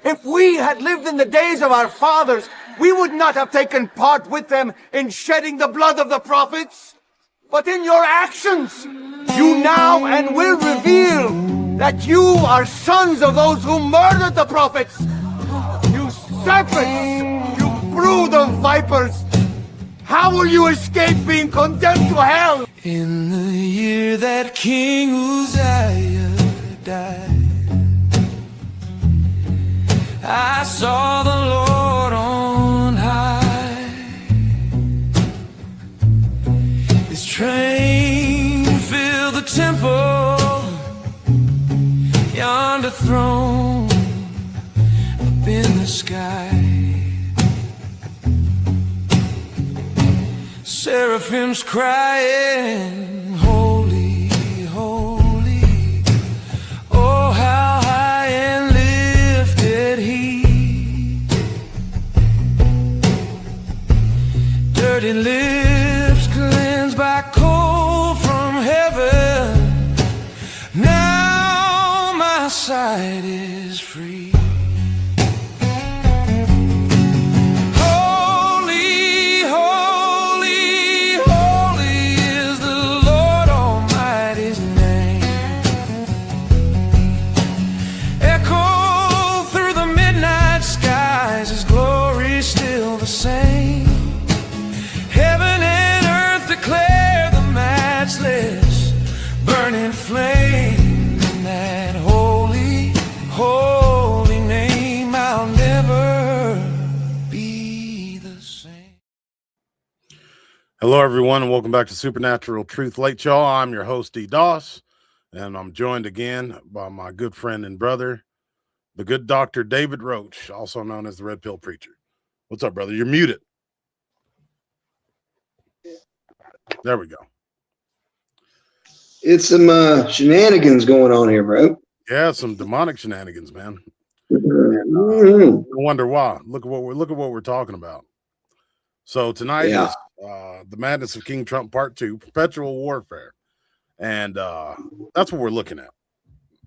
If we had lived in the days of our fathers, we would not have taken part with them in shedding the blood of the prophets. But in your actions, you now and will reveal that you are sons of those who murdered the prophets. You serpents, you brood of vipers. How will you escape being condemned to hell? In the year that King Uzziah died, I saw the Lord on high. His train filled the temple, yonder throne up in the sky. Seraphims crying, holy, holy. Oh, how high and lifted he. Dirty lips cleansed by cold from heaven. Now my sight is free. Hello, everyone, and welcome back to Supernatural Truth Late, y'all. I'm your host, D. Doss, and I'm joined again by my good friend and brother, the good Dr. David Roach, also known as the Red Pill Preacher. What's up, brother? You're muted. There we go. It's some shenanigans going on here, bro. Yeah, some demonic shenanigans, man. No wonder why. Look at what we're talking about. So tonight is the Madness of King Trump Part 2, Perpetual Warfare. And that's what we're looking at.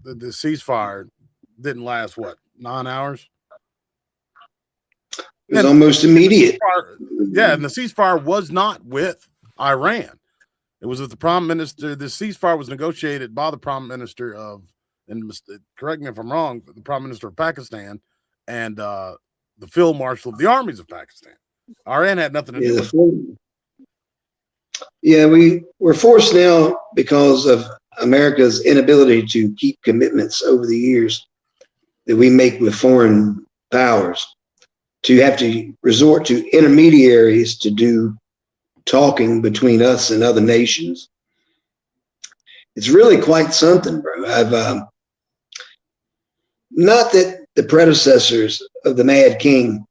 The ceasefire didn't last, 9 hours? It was almost immediate. And the ceasefire was not with Iran. It was with the Prime Minister. The ceasefire was negotiated by the Prime Minister of, and correct me if I'm wrong, the Prime Minister of Pakistan and the Field Marshal of the armies of Pakistan. Iran had nothing to do with it. Yeah, we're forced now because of America's inability to keep commitments over the years that we make with foreign powers to have to resort to intermediaries to do talking between us and other nations. It's really quite something, bro. I've not that the predecessors of the Mad King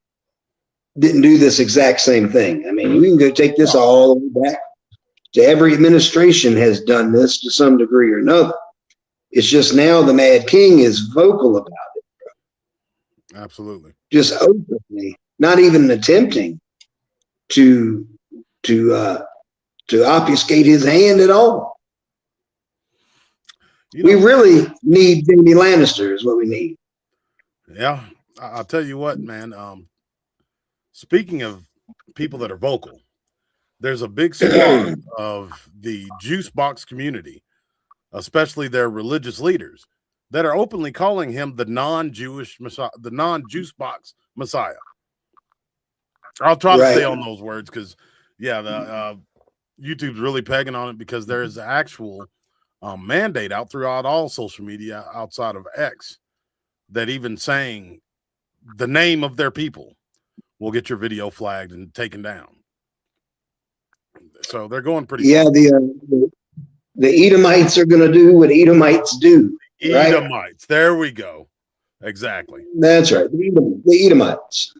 didn't do this exact same thing. I mean, we can go take this all the way back to every administration has done this to some degree or another. It's just now the Mad King is vocal about it. Bro. Absolutely. Just openly, not even attempting to obfuscate his hand at all. We really need Jamie Lannister is what we need. Yeah, I'll tell you what, man. Speaking of people that are vocal, there's a big swath of the juice box community, especially their religious leaders, that are openly calling him the non-Jewish Messiah, the non-juice box Messiah. I'll try to stay on those words because, the YouTube's really pegging on it because there is an actual mandate out throughout all social media outside of X that even saying the name of their people will get your video flagged and taken down. So they're going pretty. Yeah, the Edomites are going to do what Edomites do. Edomites. Right? There we go. Exactly. That's right. The Edomites,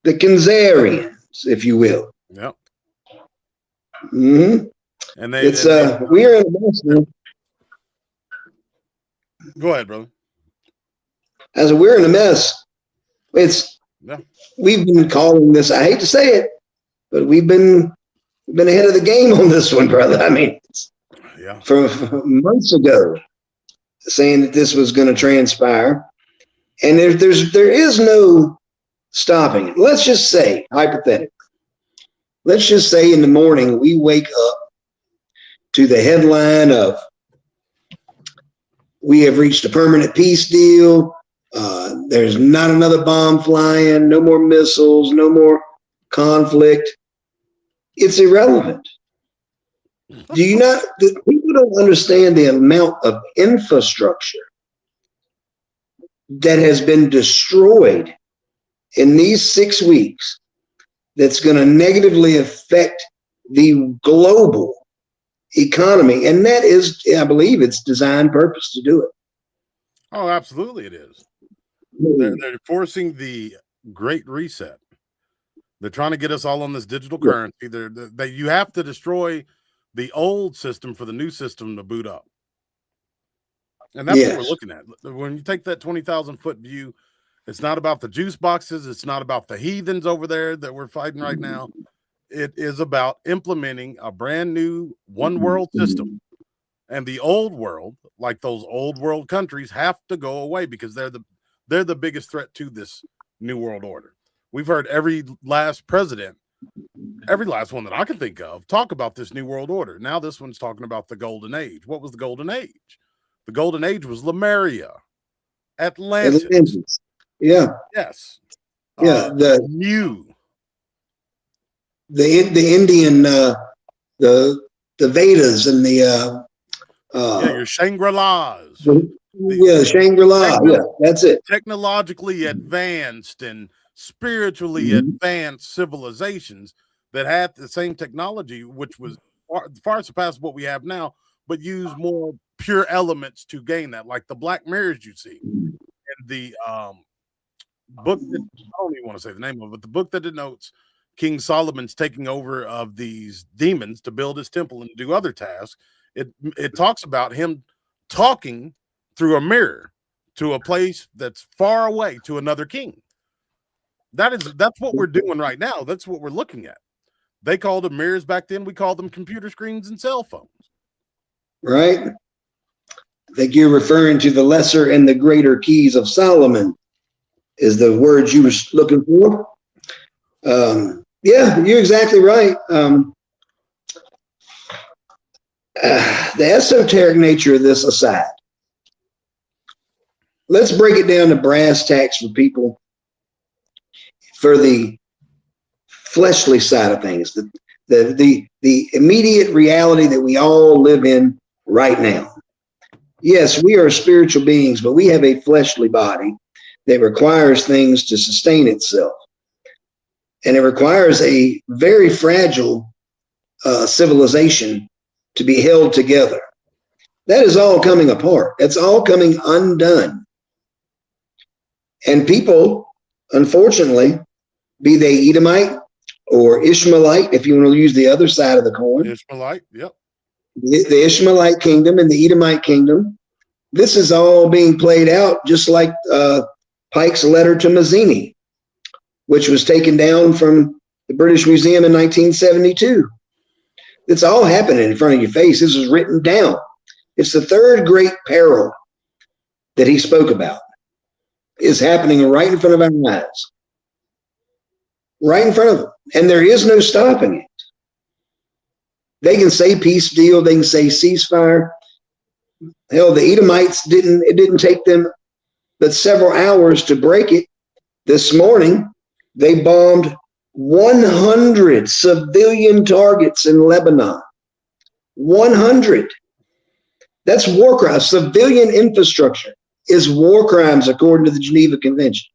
the Khazarians, if you will. Yep. Mm-hmm. And we're in a mess now. Go ahead, brother. As we're in a mess. We've been calling this. I hate to say it, but we've been ahead of the game on this one, brother. I mean, from months ago, saying that this was going to transpire, And there is no stopping it. Let's just say, hypothetically, let's just say in the morning we wake up to the headline of we have reached a permanent peace deal. There's not another bomb flying, no more missiles, no more conflict. It's irrelevant. People don't understand the amount of infrastructure that has been destroyed in these 6 weeks that's going to negatively affect the global economy. And that is, I believe, its design purpose to do it. Oh, absolutely it is. They're forcing the Great Reset. They're trying to get us all on this digital currency. You have to destroy the old system for the new system to boot up. And that's what we're looking at. When you take that 20,000-foot view, it's not about the juice boxes. It's not about the heathens over there that we're fighting right now. It is about implementing a brand new one world system. And the old world, like those old world countries, have to go away because they're the biggest threat to this new world order. We've heard every last president, every last one that I can think of, talk about this new world order. Now this one's talking about the golden age. What was the golden age? The golden age was Lemuria, Atlantis. Yeah. Yes. Yeah. The Indian, the Vedas and your Shangri-Las. Shangri-La. Yeah, that's it. Technologically advanced and spiritually advanced civilizations that had the same technology, which was far surpassed what we have now, but use more pure elements to gain that, like the black mirrors you see. And the book that, I don't even want to say the name of it, the book that denotes King Solomon's taking over of these demons to build his temple and do other tasks. It talks about him talking through a mirror to a place that's far away to another king. That's what we're doing right now. That's what we're looking at. They called them mirrors back then. We called them computer screens and cell phones. Right. I think you're referring to the lesser and the greater keys of Solomon is the word you were looking for. Yeah, you're exactly right. The esoteric nature of this aside, let's break it down to brass tacks for people for the fleshly side of things, the immediate reality that we all live in right now. Yes, we are spiritual beings, but we have a fleshly body that requires things to sustain itself. And it requires a very fragile civilization to be held together. That is all coming apart. That's all coming undone. And people, unfortunately, be they Edomite or Ishmaelite, if you want to use the other side of the coin. Ishmaelite, yep. The Ishmaelite kingdom and the Edomite kingdom, this is all being played out just like Pike's letter to Mazzini, which was taken down from the British Museum in 1972. It's all happening in front of your face. This is written down. It's the third great peril that he spoke about. Is happening right in front of our eyes. Right in front of them. And there is no stopping it. They can say peace deal. They can say ceasefire. Hell, the Edomites it didn't take them but several hours to break it. This morning, they bombed 100 civilian targets in Lebanon. 100. That's war crimes. Civilian infrastructure is war crimes according to the Geneva Convention.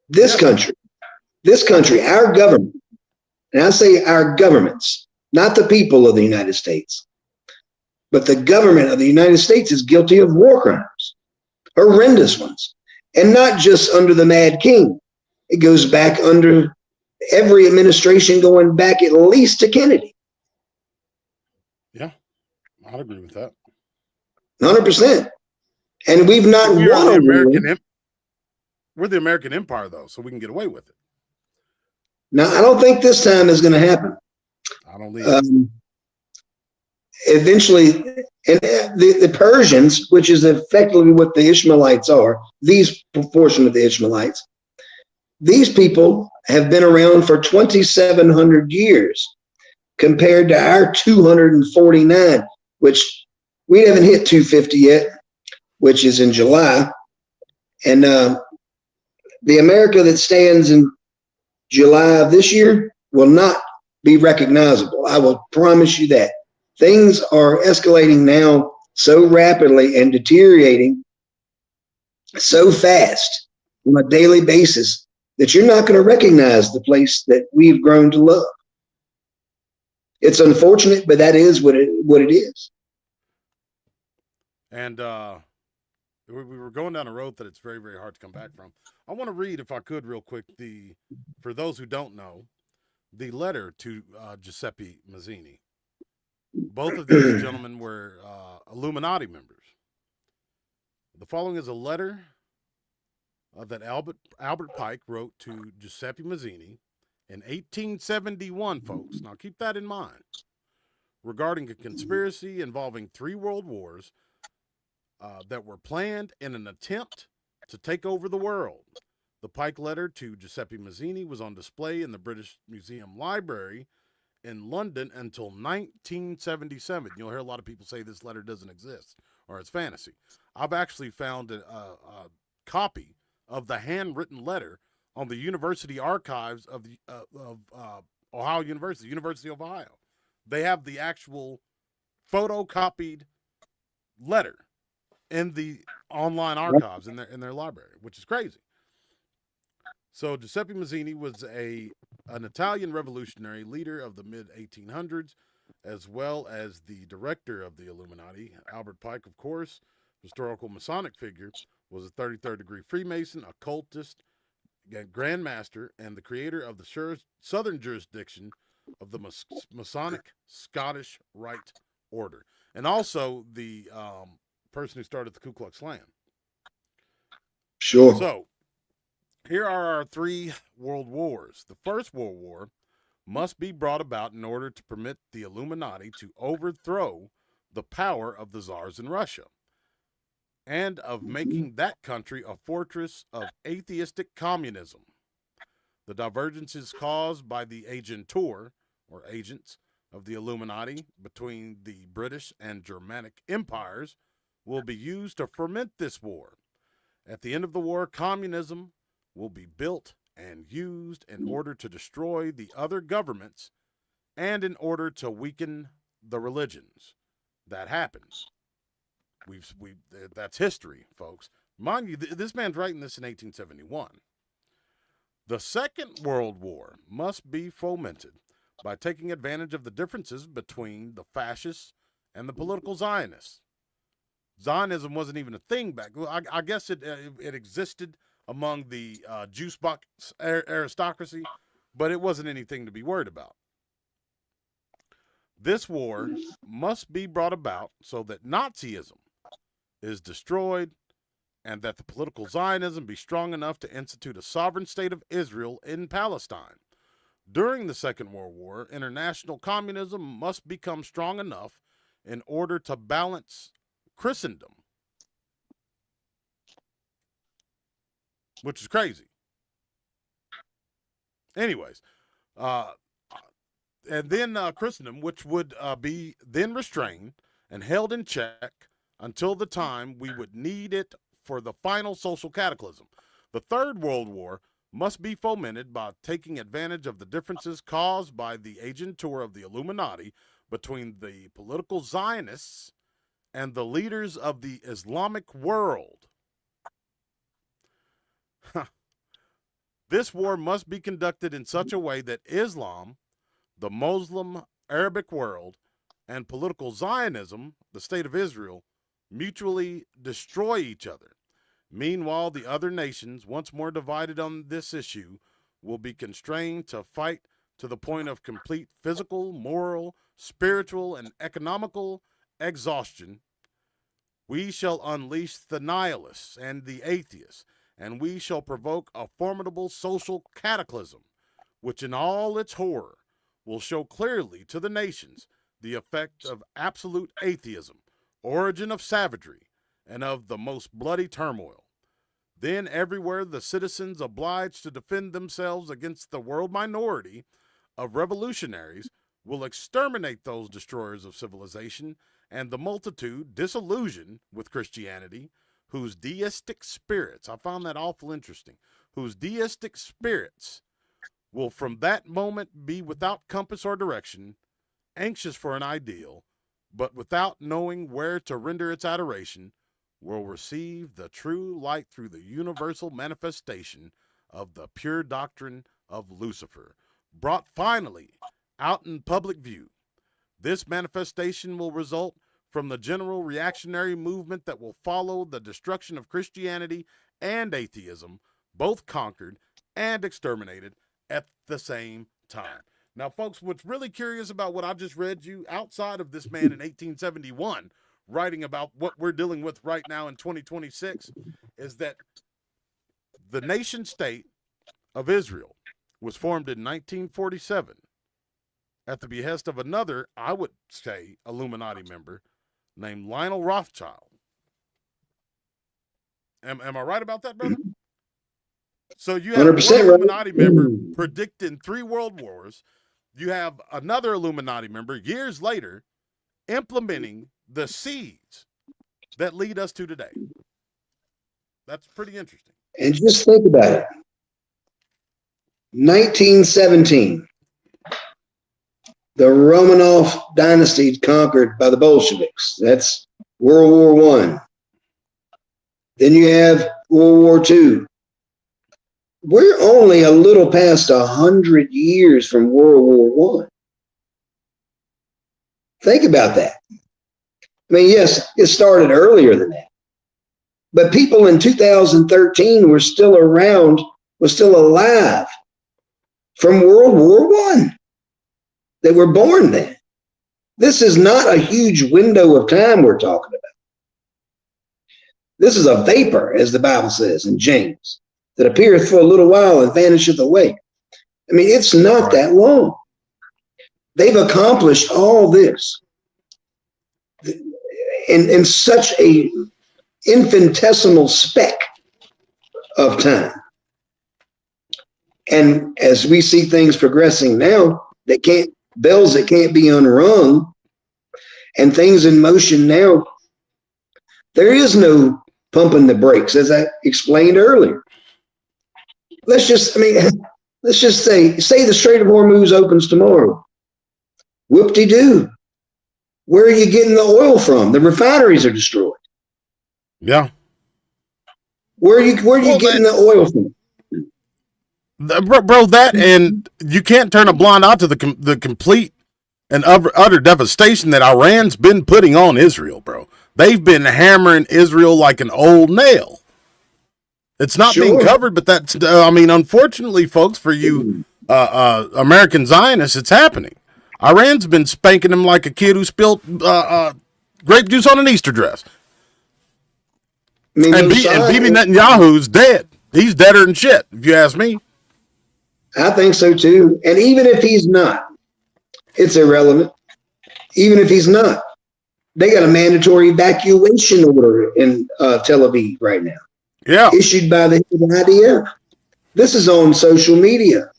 This country, our government, and I say our governments, not the people of the United States, but the government of the United States is guilty of war crimes, horrendous ones, and not just under the Mad King. It goes back under every administration going back at least to Kennedy. Yeah, I'd agree with that. 100%. And we've not won. We're the American Empire, though, so we can get away with it. Now, I don't think this time is going to happen. I don't either. eventually, and the Persians, which is effectively what the Ishmaelites are, these portion of the Ishmaelites, these people have been around for 2,700 years compared to our 249, which we haven't hit 250 yet, which is in July. And the America that stands in July of this year will not be recognizable. I will promise you that. Things are escalating now so rapidly and deteriorating so fast on a daily basis that you're not going to recognize the place that we've grown to love. It's unfortunate, but that is what it is. And we were going down a road that it's very, very hard to come back from. I want to read, if I could, real quick, for those who don't know, the letter to Giuseppe Mazzini. Both of these gentlemen were Illuminati members. The following is a letter that Albert Pike wrote to Giuseppe Mazzini in 1871, folks. Now keep that in mind. Regarding a conspiracy involving 3 world wars that were planned in an attempt to take over the world. The Pike letter to Giuseppe Mazzini was on display in the British Museum Library in London until 1977. You'll hear a lot of people say this letter doesn't exist or it's fantasy. I've actually found a copy of the handwritten letter on the university archives of Ohio University, University of Ohio. They have the actual photocopied letter in the online archives in their library, which is crazy. So Giuseppe Mazzini was an Italian revolutionary leader of the mid-1800s, as well as the director of the Illuminati. Albert Pike, of course, historical Masonic figure, was a 33rd degree Freemason, occultist, Grand Master, and the creator of the southern jurisdiction of the Masonic Scottish Rite Order, and also the person who started the Ku Klux Klan. Sure. So, here are our 3 world wars. The First World War must be brought about in order to permit the Illuminati to overthrow the power of the czars in Russia, and of making that country a fortress of atheistic communism. The divergences caused by the agentur, or agents, of the Illuminati between the British and Germanic empires will be used to ferment this war. At the end of the war, communism will be built and used in order to destroy the other governments and in order to weaken the religions. That happens. That's history, folks. Mind you, this man's writing this in 1871. The Second World War must be fomented by taking advantage of the differences between the fascists and the political Zionists. Zionism wasn't even a thing back. I guess it existed among the juice box aristocracy, but it wasn't anything to be worried about. This war must be brought about so that Nazism is destroyed and that the political Zionism be strong enough to institute a sovereign state of Israel in Palestine. During the Second World War, international communism must become strong enough in order to balance Christendom, which is crazy. Anyways, and then Christendom, which would be then restrained and held in check until the time we would need it for the final social cataclysm. The Third World War must be fomented by taking advantage of the differences caused by the agentur of the Illuminati between the political Zionists and the leaders of the Islamic world. This war must be conducted in such a way that Islam, the Muslim Arabic world, and political Zionism, the state of Israel, mutually destroy each other. Meanwhile, the other nations, once more divided on this issue, will be constrained to fight to the point of complete physical, moral, spiritual, and economical exhaustion. We shall unleash the nihilists and the atheists, and we shall provoke a formidable social cataclysm, which in all its horror will show clearly to the nations the effect of absolute atheism, origin of savagery, and of the most bloody turmoil. Then everywhere the citizens obliged to defend themselves against the world minority of revolutionaries will exterminate those destroyers of civilization, and the multitude disillusioned with Christianity, whose deistic spirits, I found that awful interesting, whose deistic spirits will from that moment be without compass or direction, anxious for an ideal, but without knowing where to render its adoration, will receive the true light through the universal manifestation of the pure doctrine of Lucifer, brought finally out in public view. This manifestation will result from the general reactionary movement that will follow the destruction of Christianity and atheism, both conquered and exterminated at the same time. Now, folks, what's really curious about what I just read you, outside of this man in 1871 writing about what we're dealing with right now in 2026, is that the nation state of Israel was formed in 1947 at the behest of another, I would say, Illuminati member named Lionel Rothschild. Am I right about that, brother? So you have one Illuminati member predicting 3 world wars. You have another Illuminati member years later implementing the seeds that lead us to today. That's pretty interesting. And just think about it. 1917, the Romanov dynasty conquered by the Bolsheviks. That's World War I. Then you have World War II. We're only a little past 100 years from World War I. Think about that. I mean, yes, it started earlier than that. But people in 2013 were still around, were still alive from World War I. They were born then. This is not a huge window of time we're talking about. This is a vapor, as the Bible says in James, that appeareth for a little while and vanisheth away. I mean, it's not that long. They've accomplished all this in such a infinitesimal speck of time. And as we see things progressing now, bells that can't be unrung, and things in motion now, there is no pumping the brakes, as I explained earlier. Let's just say the Strait of Hormuz opens tomorrow. Whoop-de-doo. Where are you getting the oil from? The refineries are destroyed. Yeah. Where are you getting the oil from? Bro, that, and you can't turn a blind eye to the complete and utter devastation that Iran's been putting on Israel, bro. They've been hammering Israel like an old nail. It's not being covered, but that's, unfortunately, folks, for you American Zionists, it's happening. Iran's been spanking them like a kid who spilled grape juice on an Easter dress. And Bibi Netanyahu's dead. He's deader than shit, if you ask me. I think so too. And even if he's not, it's irrelevant. Even if he's not, they got a mandatory evacuation order in Tel Aviv right now. Yeah. Issued by the IDF. This is on social media.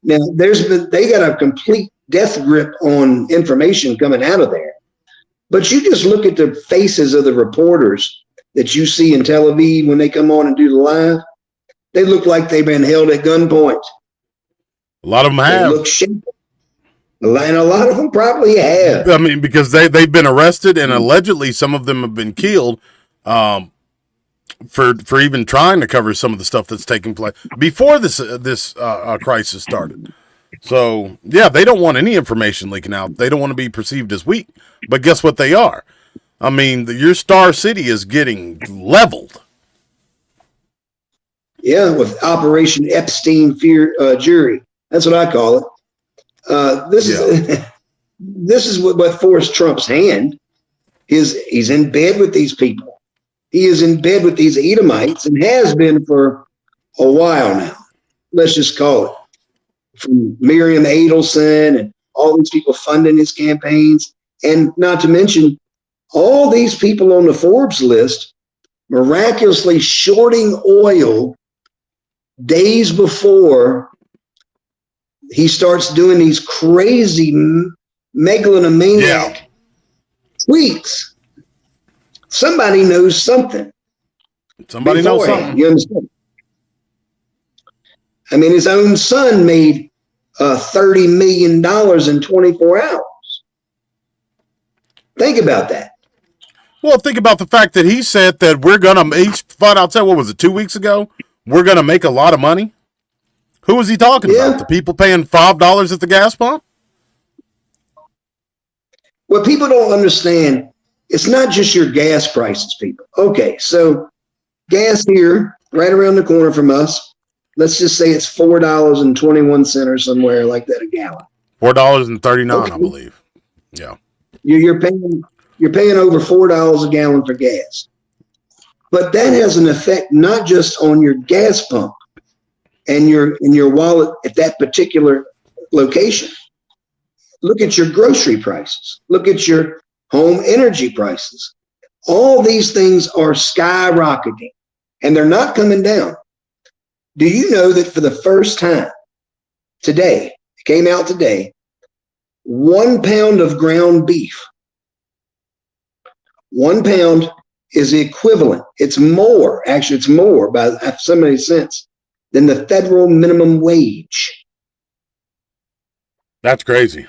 Now, they got a complete death grip on information coming out of there. But you just look at the faces of the reporters that you see in Tel Aviv when they come on and do the live. They look like they've been held at gunpoint. A lot of them have. They look shaky. And a lot of them probably have. I mean, because they've been arrested, and allegedly some of them have been killed for even trying to cover some of the stuff that's taking place before this crisis started. So, yeah, they don't want any information leaking out. They don't want to be perceived as weak. But guess what they are? I mean, your star city is getting leveled. Yeah, with Operation Epstein Jury. That's what I call it. This is what forced Trump's hand. He's in bed with these people. He is in bed with these Edomites and has been for a while now. Let's just call it. From Miriam Adelson and all these people funding his campaigns, and not to mention all these people on the Forbes list miraculously shorting oil days before he starts doing these crazy megalomaniac tweets. Somebody knows something. Somebody knows something. You understand? I mean, his own son made $30 million in 24 hours. Think about that. Well, think about the fact that he said that we're going to, he flat out said, what was it, 2 weeks ago? We're going to make a lot of money. Who was he talking about? The people paying $5 at the gas pump? What people don't understand, it's not just your gas prices, people. Okay, so gas here, right around the corner from us, let's just say it's $4.21 or somewhere like that a gallon. $4.39, I believe. Yeah. You're paying over $4 a gallon for gas. But that has an effect not just on your gas pump and your wallet at that particular location. Look at your grocery prices. Look at your home energy prices. All these things are skyrocketing, and they're not coming down. Do you know that for the first time today, it came out today, 1 pound of ground beef, 1 pound is the equivalent. It's more, actually, it's more by so many cents than the federal minimum wage. That's crazy.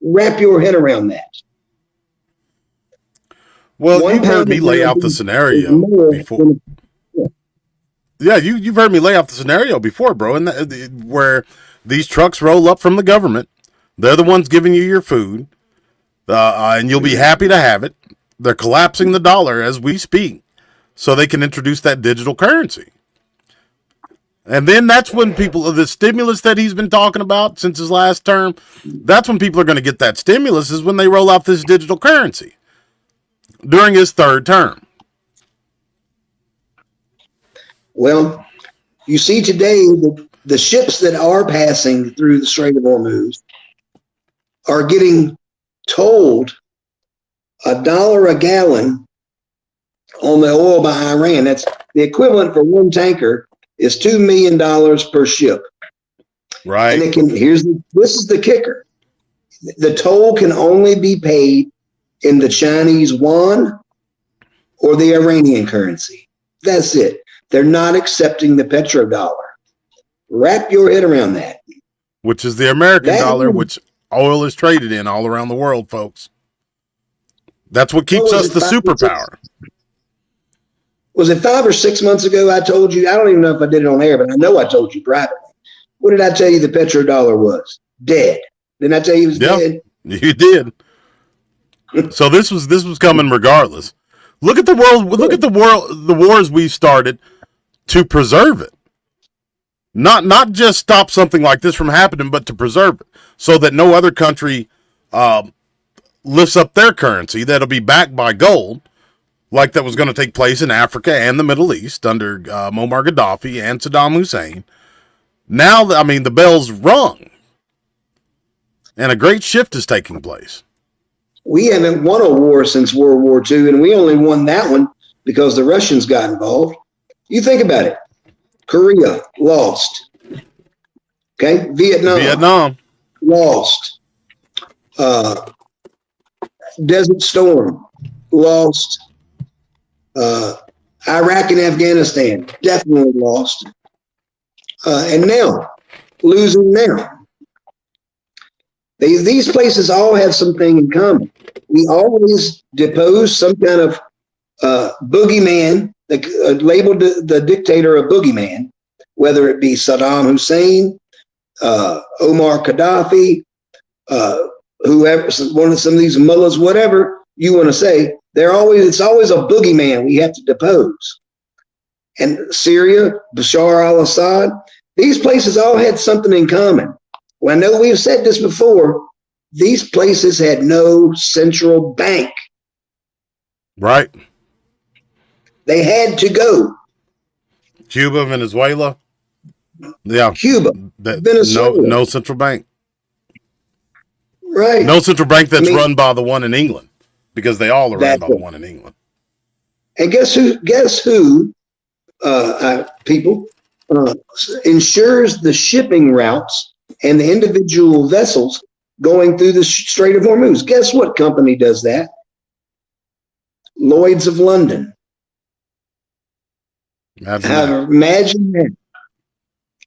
Wrap your head around that. Well, you've heard me lay out the scenario before. Yeah, you've heard me lay out the scenario before, bro, and where these trucks roll up from the government. They're the ones giving you your food, and you'll be happy to have it. They're collapsing the dollar as we speak so they can introduce that digital currency. And then that's when the stimulus that he's been talking about since his last term, that's when people are going to get that stimulus, is when they roll out this digital currency during his third term. Well, you see today the ships that are passing through the Strait of Hormuz are getting told $1 a gallon on the oil by Iran. That's the equivalent for one tanker is $2 million per ship. Right. And this is the kicker. The toll can only be paid in the Chinese yuan or the Iranian currency. That's it. They're not accepting the petrodollar. Wrap your head around that. Which is the American dollar, which oil is traded in all around the world, folks. That's what keeps us the superpower. Was it 5 or 6 months ago I told you? I don't even know if I did it on air, but I know I told you privately. What did I tell you the petrodollar was? Dead. Didn't I tell you it was dead? You did. So this was coming regardless. Look at the world. Look at the wars we started to preserve it. Not just stop something like this from happening, but to preserve it so that no other country lifts up their currency that'll be backed by gold, like that was going to take place in Africa and the Middle East under Muammar Gaddafi and Saddam Hussein. Now, I mean, the bell's rung, and a great shift is taking place. We haven't won a war since World War II, and we only won that one because the Russians got involved. You think about it. Korea, lost. Okay? Vietnam. Lost. Desert Storm, lost. Iraq and Afghanistan, definitely lost. And now, losing now. These places all have something in common. We always depose some kind of boogeyman, labeled the dictator a boogeyman, whether it be Saddam Hussein, Omar Gaddafi, whoever, one of some of these mullahs, whatever you want to say, it's always a boogeyman we have to depose. And Syria, Bashar al-Assad, these places all had something in common. Well, I know we've said this before. These places had no central bank. Right. They had to go. Cuba, Venezuela. Yeah. Cuba, Venezuela. No central bank. Right. No central bank that's run by the one in England, because they all are run by the one in England. And guess who? People ensures the shipping routes and the individual vessels going through the Strait of Hormuz. Guess what company does that? Lloyd's of London. Imagine that.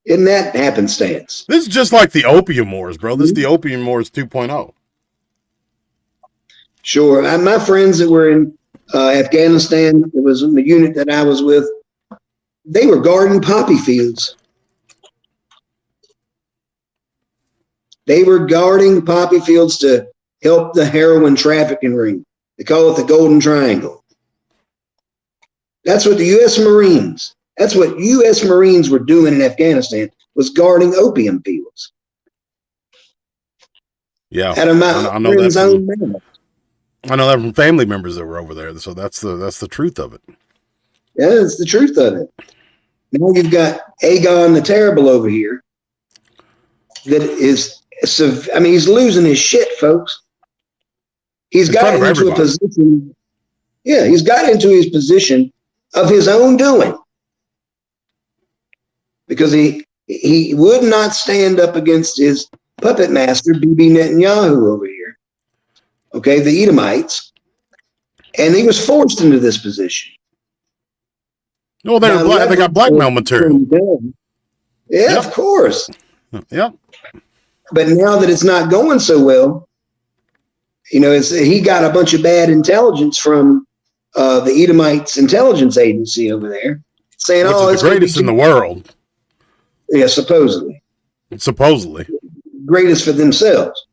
Isn't that happenstance? This is just like the Opium Wars, bro. This is the Opium Wars 2.0. Sure. My friends that were in Afghanistan, it was in the unit that I was with, they were guarding poppy fields. They were guarding poppy fields to help the heroin trafficking ring. They call it the Golden Triangle. That's what the U.S. Marines were doing in Afghanistan, was guarding opium fields. Yeah, Out of my friend's own mouth. I know that from family members that were over there. So that's the truth of it. Yeah, it's the truth of it. Now you've got Aegon the Terrible over here. That is, I mean, he's losing his shit, folks. He's got into a position. Yeah, he's got into his position of his own doing, because he would not stand up against his puppet master, Bibi Netanyahu over here. Okay, the Edomites, and he was forced into this position. No, they got blackmail material. Yeah, yep. Of course. Yep. But now that it's not going so well, you know, he got a bunch of bad intelligence from the Edomites intelligence agency over there, saying, "Oh, it's the greatest in the world." Yeah, supposedly. Supposedly. Greatest for themselves.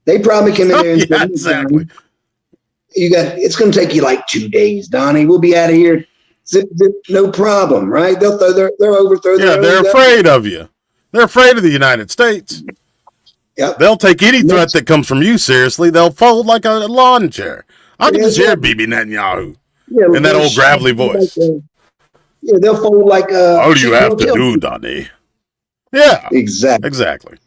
They probably came in there and said, exactly. It's going to take you like 2 days, Donnie. We'll be out of here. No problem, right? They'll overthrow. Yeah, they're afraid of you. They're afraid of the United States. Yep. They'll take any threat that comes from you seriously. They'll fold like a lawn chair. I can just hear Bibi Netanyahu in that old gravelly voice. They'll fold like a. All you have to do, Donnie. Yeah, exactly.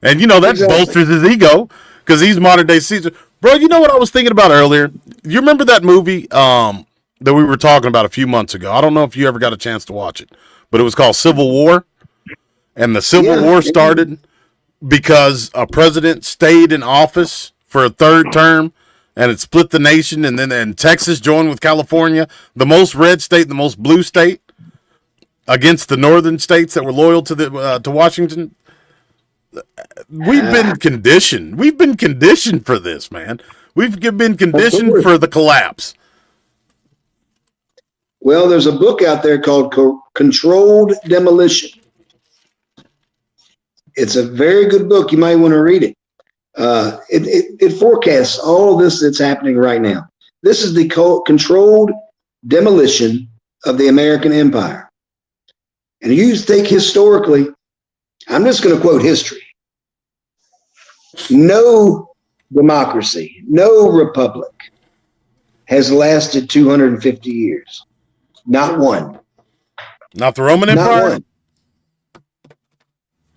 And you know that bolsters his ego because he's modern day Caesar, bro. You know what I was thinking about earlier? You remember that movie that we were talking about a few months ago? I don't know if you ever got a chance to watch it, but it was called Civil War, and the Civil War started because a president stayed in office for a third term, and it split the nation, and then Texas joined with California, the most red state, the most blue state, against the northern states that were loyal to Washington. We've been conditioned. We've been conditioned for this, man. We've been conditioned for the collapse. Well, there's a book out there called Controlled Demolition. It's a very good book. You might want to read it. It forecasts all of this that's happening right now. This is the controlled demolition of the American empire. And you think historically, I'm just going to quote history. No democracy, no republic has lasted 250 years. Not one. Not the Roman Empire? Not one.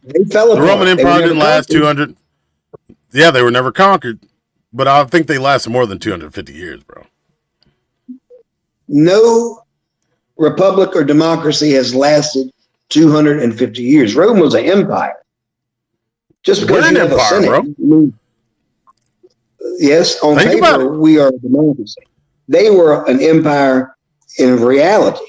They fell apart. The Roman Empire didn't last 200. Yeah, they were never conquered, but I think they lasted more than 250 years, bro. No republic or democracy has lasted 250 years. Rome was an empire. Just because we're you have empire, a Senate, bro. Yes, on paper we are a democracy. They were an empire in reality.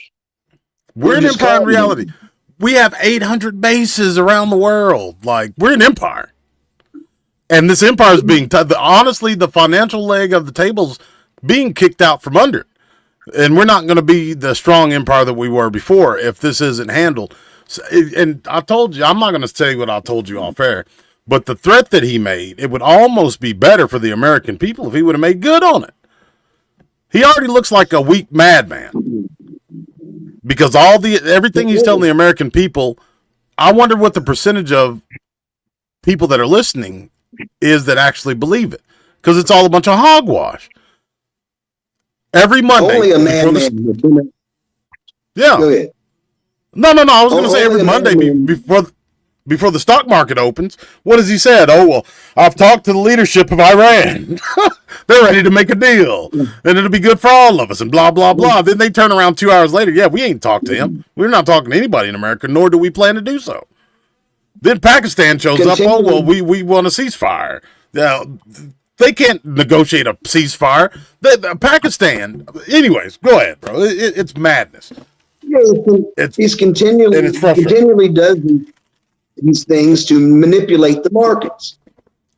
We're an empire in reality. We have 800 bases around the world. Like, we're an empire. And this empire is being, honestly, the financial leg of the table's being kicked out from under it. And we're not going to be the strong empire that we were before if this isn't handled. So, and I told you, I'm not going to say what I told you off air, but the threat that he made, it would almost be better for the American people if he would have made good on it. He already looks like a weak madman because everything he's telling the American people. I wonder what the percentage of people that are listening is that actually believe it, because it's all a bunch of hogwash. Every Monday, only a madman. Yeah. Go ahead. No. I was going to say every Monday before. before the stock market opens. What has he said? Oh, well, I've talked to the leadership of Iran. They're ready to make a deal, and it'll be good for all of us, and blah, blah, blah. Then they turn around 2 hours later. Yeah, we ain't talked to him. We're not talking to anybody in America, nor do we plan to do so. Then Pakistan shows up. Oh, well, we want a ceasefire. Now, they can't negotiate a ceasefire. Pakistan. Anyways, go ahead, bro. It's madness. Yeah, he's continually does these things to manipulate the markets.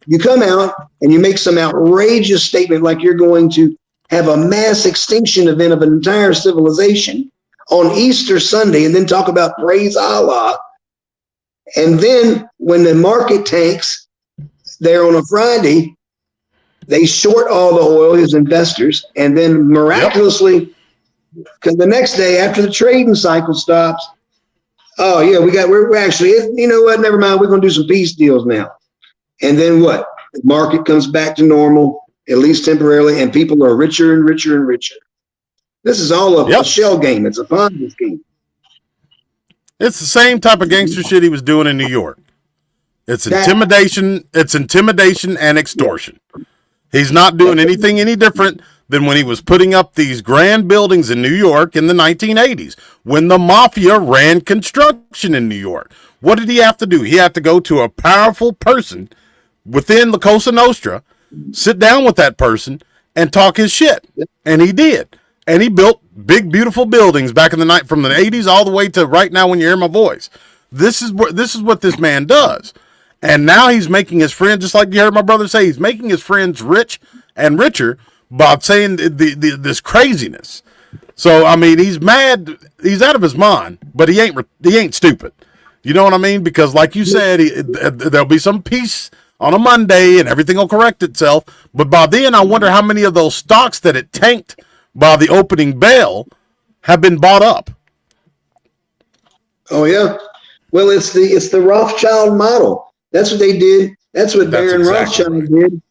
You come out and you make some outrageous statement like you're going to have a mass extinction event of an entire civilization on Easter Sunday and then talk about praise Allah. And then when the market tanks there on a Friday, they short all the oil, his investors, and then miraculously, because the next day after the trading cycle stops, oh yeah, we're actually, you know what, never mind, we're going to do some peace deals now. And then what? The market comes back to normal, at least temporarily, and people are richer and richer and richer. This is all a shell game. It's a Ponzi scheme. It's the same type of gangster shit he was doing in New York. It's intimidation. It's intimidation and extortion. He's not doing anything any different than when he was putting up these grand buildings in New York in the 1980s, when the mafia ran construction in New York. What did he have to do? He had to go to a powerful person within the Cosa Nostra, sit down with that person, and talk his shit. And he did. And he built big, beautiful buildings back in the night, from the 80s all the way to right now when you hear my voice. This is what this man does. And now he's making his friends, just like you heard my brother say, he's making his friends rich and richer by saying this craziness. So, I mean, he's mad. He's out of his mind, but he ain't stupid. You know what I mean? Because like you said, there'll be some peace on a Monday and everything will correct itself. But by then, I wonder how many of those stocks that it tanked by the opening bell have been bought up. Oh yeah. Well, it's the Rothschild model. That's what they did. That's what Baron Rothschild did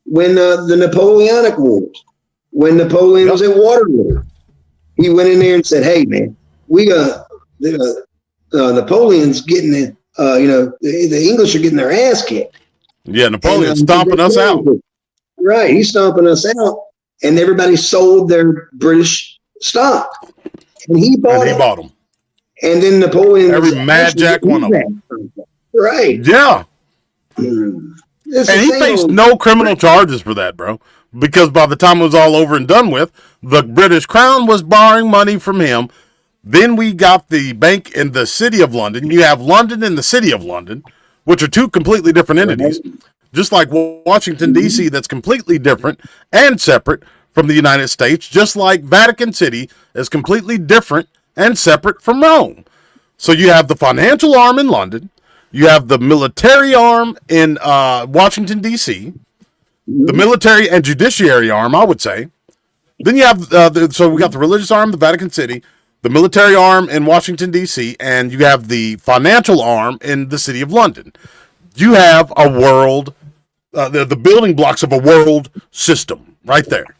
when the Napoleonic Wars, when Napoleon was at Waterloo. He went in there and said, "Hey man, Napoleon's getting it. The English are getting their ass kicked. Yeah, Napoleon's stomping us out. Right, he's stomping us out." And everybody sold their British stock, and he bought them. And then Napoleon, every mad jack one of them, right? Yeah. And he faced no criminal charges for that, bro, because by the time it was all over and done with, the British Crown was borrowing money from him. Then we got the bank in the City of London. You have London and the City of London, which are two completely different entities. Right. Just like Washington, D.C., that's completely different and separate from the United States, just like Vatican City is completely different and separate from Rome. So you have the financial arm in London, you have the military arm in Washington, D.C., the military and judiciary arm, I would say. Then you have, so we got the religious arm, the Vatican City, the military arm in Washington, D.C., and you have the financial arm in the City of London. You have a world, the building blocks of a world system right there.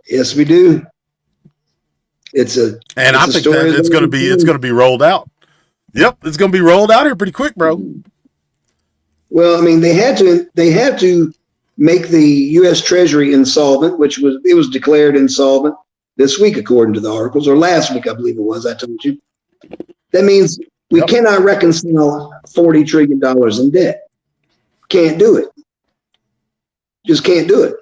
Yes, we do. I think that it's going to be rolled out. Yep, it's going to be rolled out here pretty quick, bro. Well, I mean, they had to make the U.S. Treasury insolvent, it was declared insolvent this week, according to the articles, or last week, I believe it was. I told you. That means we cannot reconcile $40 trillion in debt. Can't do it. Just can't do it.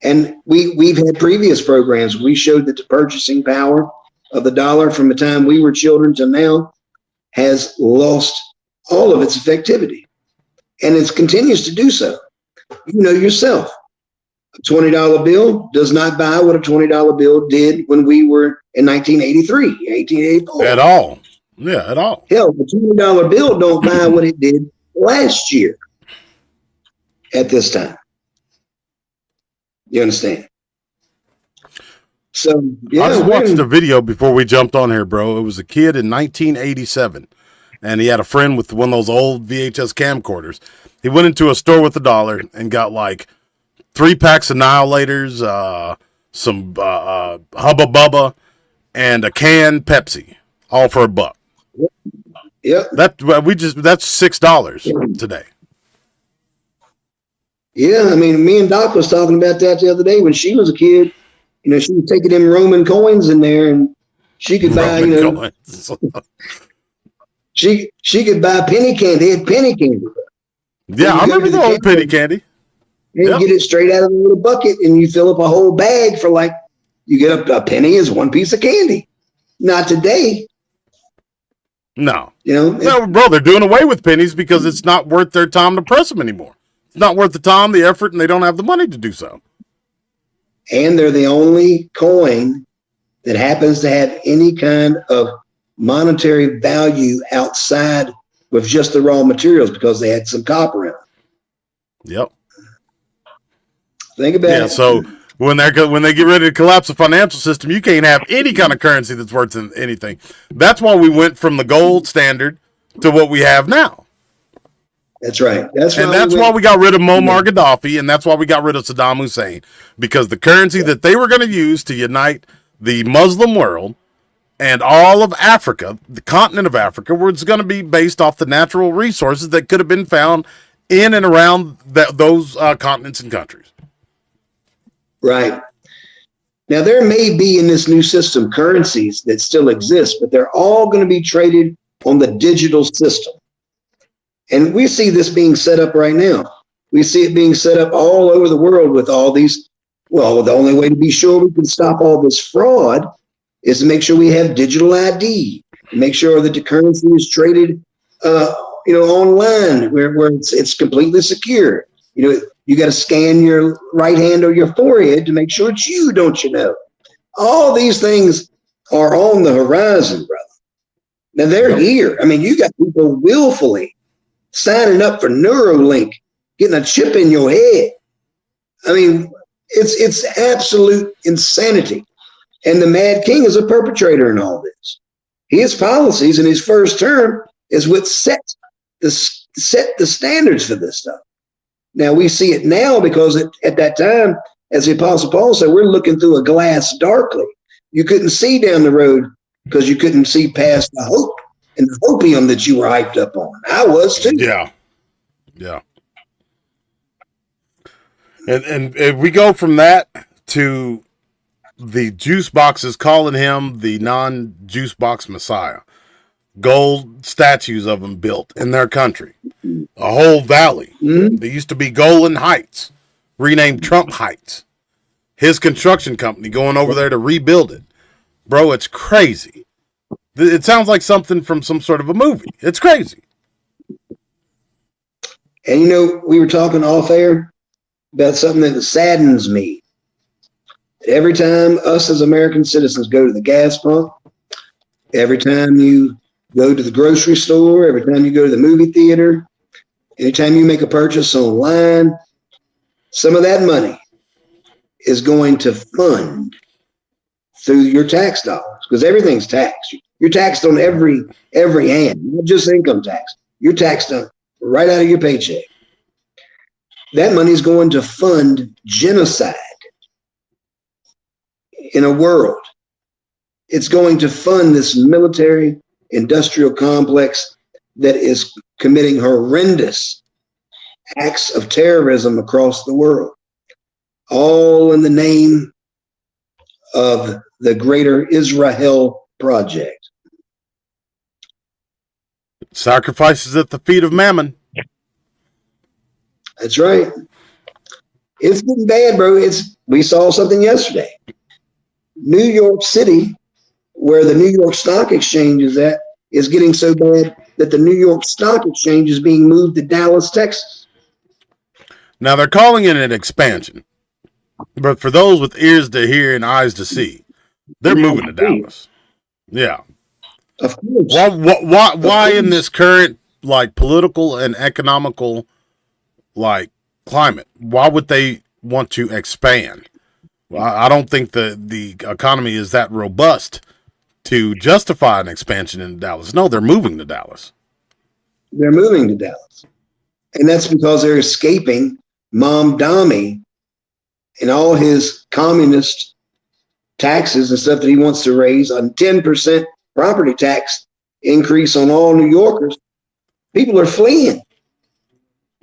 And we've had previous programs. We showed that the purchasing power of the dollar from the time we were children to now has lost all of its effectivity. And it continues to do so. You know yourself. A $20 bill does not buy what a $20 bill did when we were in 1983, 1884. At all. Yeah, at all. Hell, the $20 bill don't buy what it did last year at this time. You understand? So, yeah. I just watched a video before we jumped on here, bro. It was a kid in 1987, and he had a friend with one of those old VHS camcorders. He went into a store with $1 and got like 3 packs of Annihilators, some Hubba Bubba, and a canned Pepsi, all for $1. Yep. That's $6 today. Yeah, I mean, me and Doc was talking about that the other day when she was a kid. You know, she was taking them Roman coins in there, and she could buy, she could buy penny candy. They had penny candy. Yeah, I remember the old penny candy. And you get it straight out of the little bucket, and you fill up a whole bag for you get a penny is one piece of candy. Not today. No. No, bro, they're doing away with pennies because it's not worth their time to press them anymore. It's not worth the time, the effort, and they don't have the money to do so. And they're the only coin that happens to have any kind of monetary value outside with just the raw materials because they had some copper in them. Yep. Think about it. So when they get ready to collapse the financial system, you can't have any kind of currency that's worth anything. That's why we went from the gold standard to what we have now. That's right. That's why we got rid of Muammar Gaddafi, and that's why we got rid of Saddam Hussein, because the currency that they were going to use to unite the Muslim world and all of Africa, the continent of Africa, was going to be based off the natural resources that could have been found in and around those continents and countries. Right. Now, there may be in this new system currencies that still exist, but they're all going to be traded on the digital system. And we see this being set up right now. We see it being set up all over the world with all these. Well, the only way to be sure we can stop all this fraud is to make sure we have digital ID, make sure that the currency is traded, online where it's completely secure. You got to scan your right hand or your forehead to make sure it's you, don't you know? All these things are on the horizon, brother. Now they're here. I mean, you got people willfully signing up for Neuralink, getting a chip in your head. I mean, it's absolute insanity. And the Mad King is a perpetrator in all this. His policies in his first term is what set the standards for this stuff. Now we see it now because at that time, as the Apostle Paul said, we're looking through a glass darkly. You couldn't see down the road because you couldn't see past the hope and the opium that you were hyped up on. I was too. Yeah. And we go from that to the juice boxes calling him the non-juice box Messiah. Gold statues of him built in their country. A whole valley. Mm-hmm. They used to be Golan Heights, renamed Trump Heights. His construction company going over there to rebuild it. Bro, it's crazy. It sounds like something from some sort of a movie. It's crazy. And we were talking off air about something that saddens me. Every time us as American citizens go to the gas pump, every time you go to the grocery store, every time you go to the movie theater, anytime you make a purchase online, some of that money is going to fund through your tax dollars because everything's taxed. You're taxed on every hand, not just income tax. You're taxed on right out of your paycheck. That money is going to fund genocide in a world. It's going to fund this military industrial complex that is committing horrendous acts of terrorism across the world, all in the name of the Greater Israel Project. Sacrifices at the feet of Mammon. That's right. It's getting bad, bro. We saw something yesterday. New York City, where the New York Stock Exchange is at, is getting so bad that the New York Stock Exchange is being moved to Dallas, Texas. Now they're calling it an expansion, but for those with ears to hear and eyes to see, they're moving to Dallas. Yeah. Of course. Why in this current political and economical climate? Why would they want to expand? Well, I don't think the economy is that robust to justify an expansion in Dallas. No, they're moving to Dallas. They're moving to Dallas. And that's because they're escaping Mamdani and all his communist taxes and stuff that he wants to raise on 10% property tax increase on all New Yorkers, people are fleeing.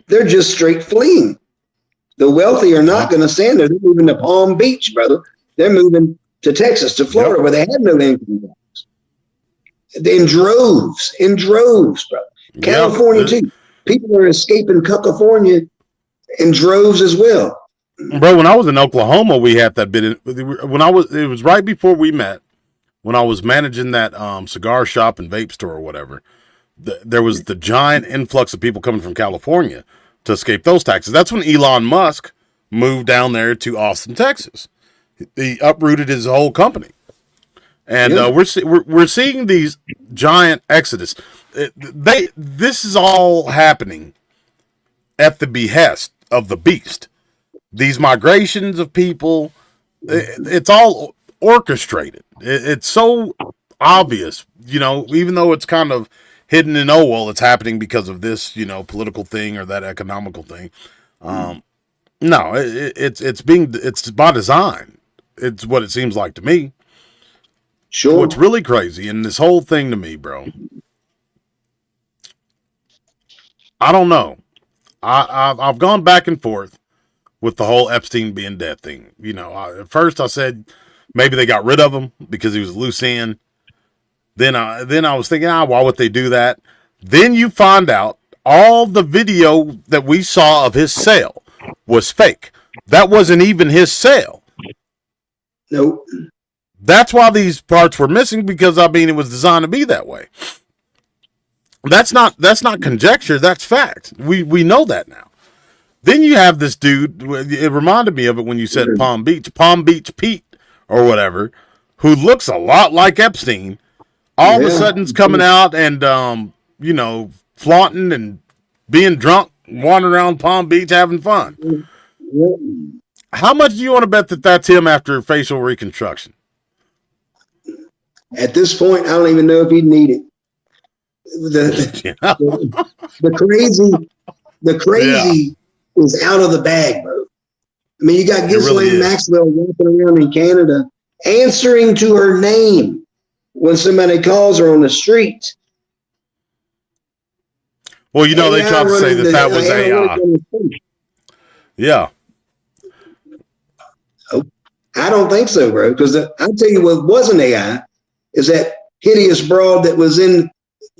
They're just straight fleeing. The wealthy are not going to stand there. They're moving to Palm Beach, brother. They're moving to Texas, to Florida, where they have no income tax. In droves, brother. California, too. People are escaping California in droves as well. Bro, when I was in Oklahoma, we had that bit. It was right before we met, when I was managing that cigar shop and vape store or whatever. There was the giant influx of people coming from California to escape those taxes. That's when Elon Musk moved down there to Austin, Texas. He uprooted his whole company, and we're seeing these giant exodus. This is all happening at the behest of the beast. These migrations of people, it's all orchestrated. It's so obvious, even though it's kind of hidden in, it's happening because of this, political thing or that economical thing. No, it's by design. It's what it seems like to me. Sure. What's really crazy in this whole thing to me, bro, I don't know. I've gone back and forth with the whole Epstein being dead thing. At first I said maybe they got rid of him because he was a loose end. Then I was thinking, why would they do that? Then you find out all the video that we saw of his cell was fake. That wasn't even his cell. Nope. That's why these parts were missing, because it was designed to be that way. That's not conjecture. That's fact. We know that now. Then you have this dude. It reminded me of it when you said Palm Beach Pete or whatever, who looks a lot like Epstein. All of a sudden's coming out and flaunting and being drunk, wandering around Palm Beach having fun. How much do you want to bet that that's him after facial reconstruction? At this point, I don't even know if he'd need it. The crazy is out of the bag, bro. I mean, you got Ghislaine Maxwell walking around in Canada answering to her name when somebody calls her on the street. Well, they tried to say that was AI. Yeah. I don't think so, bro, because I'll tell you what wasn't AI is that hideous broad that was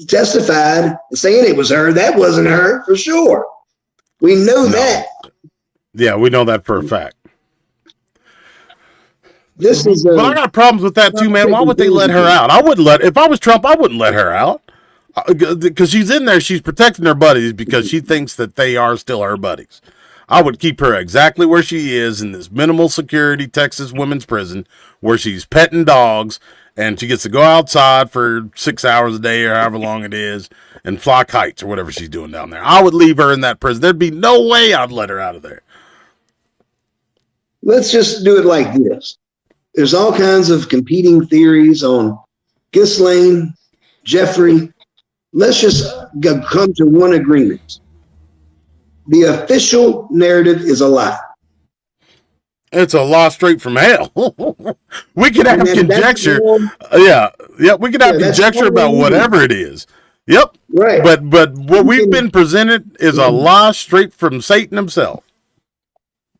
testified saying it was her. That wasn't her for sure. We know that. Yeah, we know that for a fact. This is. But I got problems with that too, man. Why would they let her out? If I was Trump, I wouldn't let her out. Because she's in there, she's protecting her buddies because she thinks that they are still her buddies. I would keep her exactly where she is in this minimal security Texas women's prison where she's petting dogs and she gets to go outside for 6 hours a day or however long it is and fly kites or whatever she's doing down there. I would leave her in that prison. There'd be no way I'd let her out of there. Let's just do it like this. There's all kinds of competing theories on Ghislaine, Jeffrey. Let's just come to one agreement. The official narrative is a lie. It's a lie straight from hell. We could have conjecture. We could have conjecture about whatever it is. Yep. Right. But what we've been presented is a lie straight from Satan himself.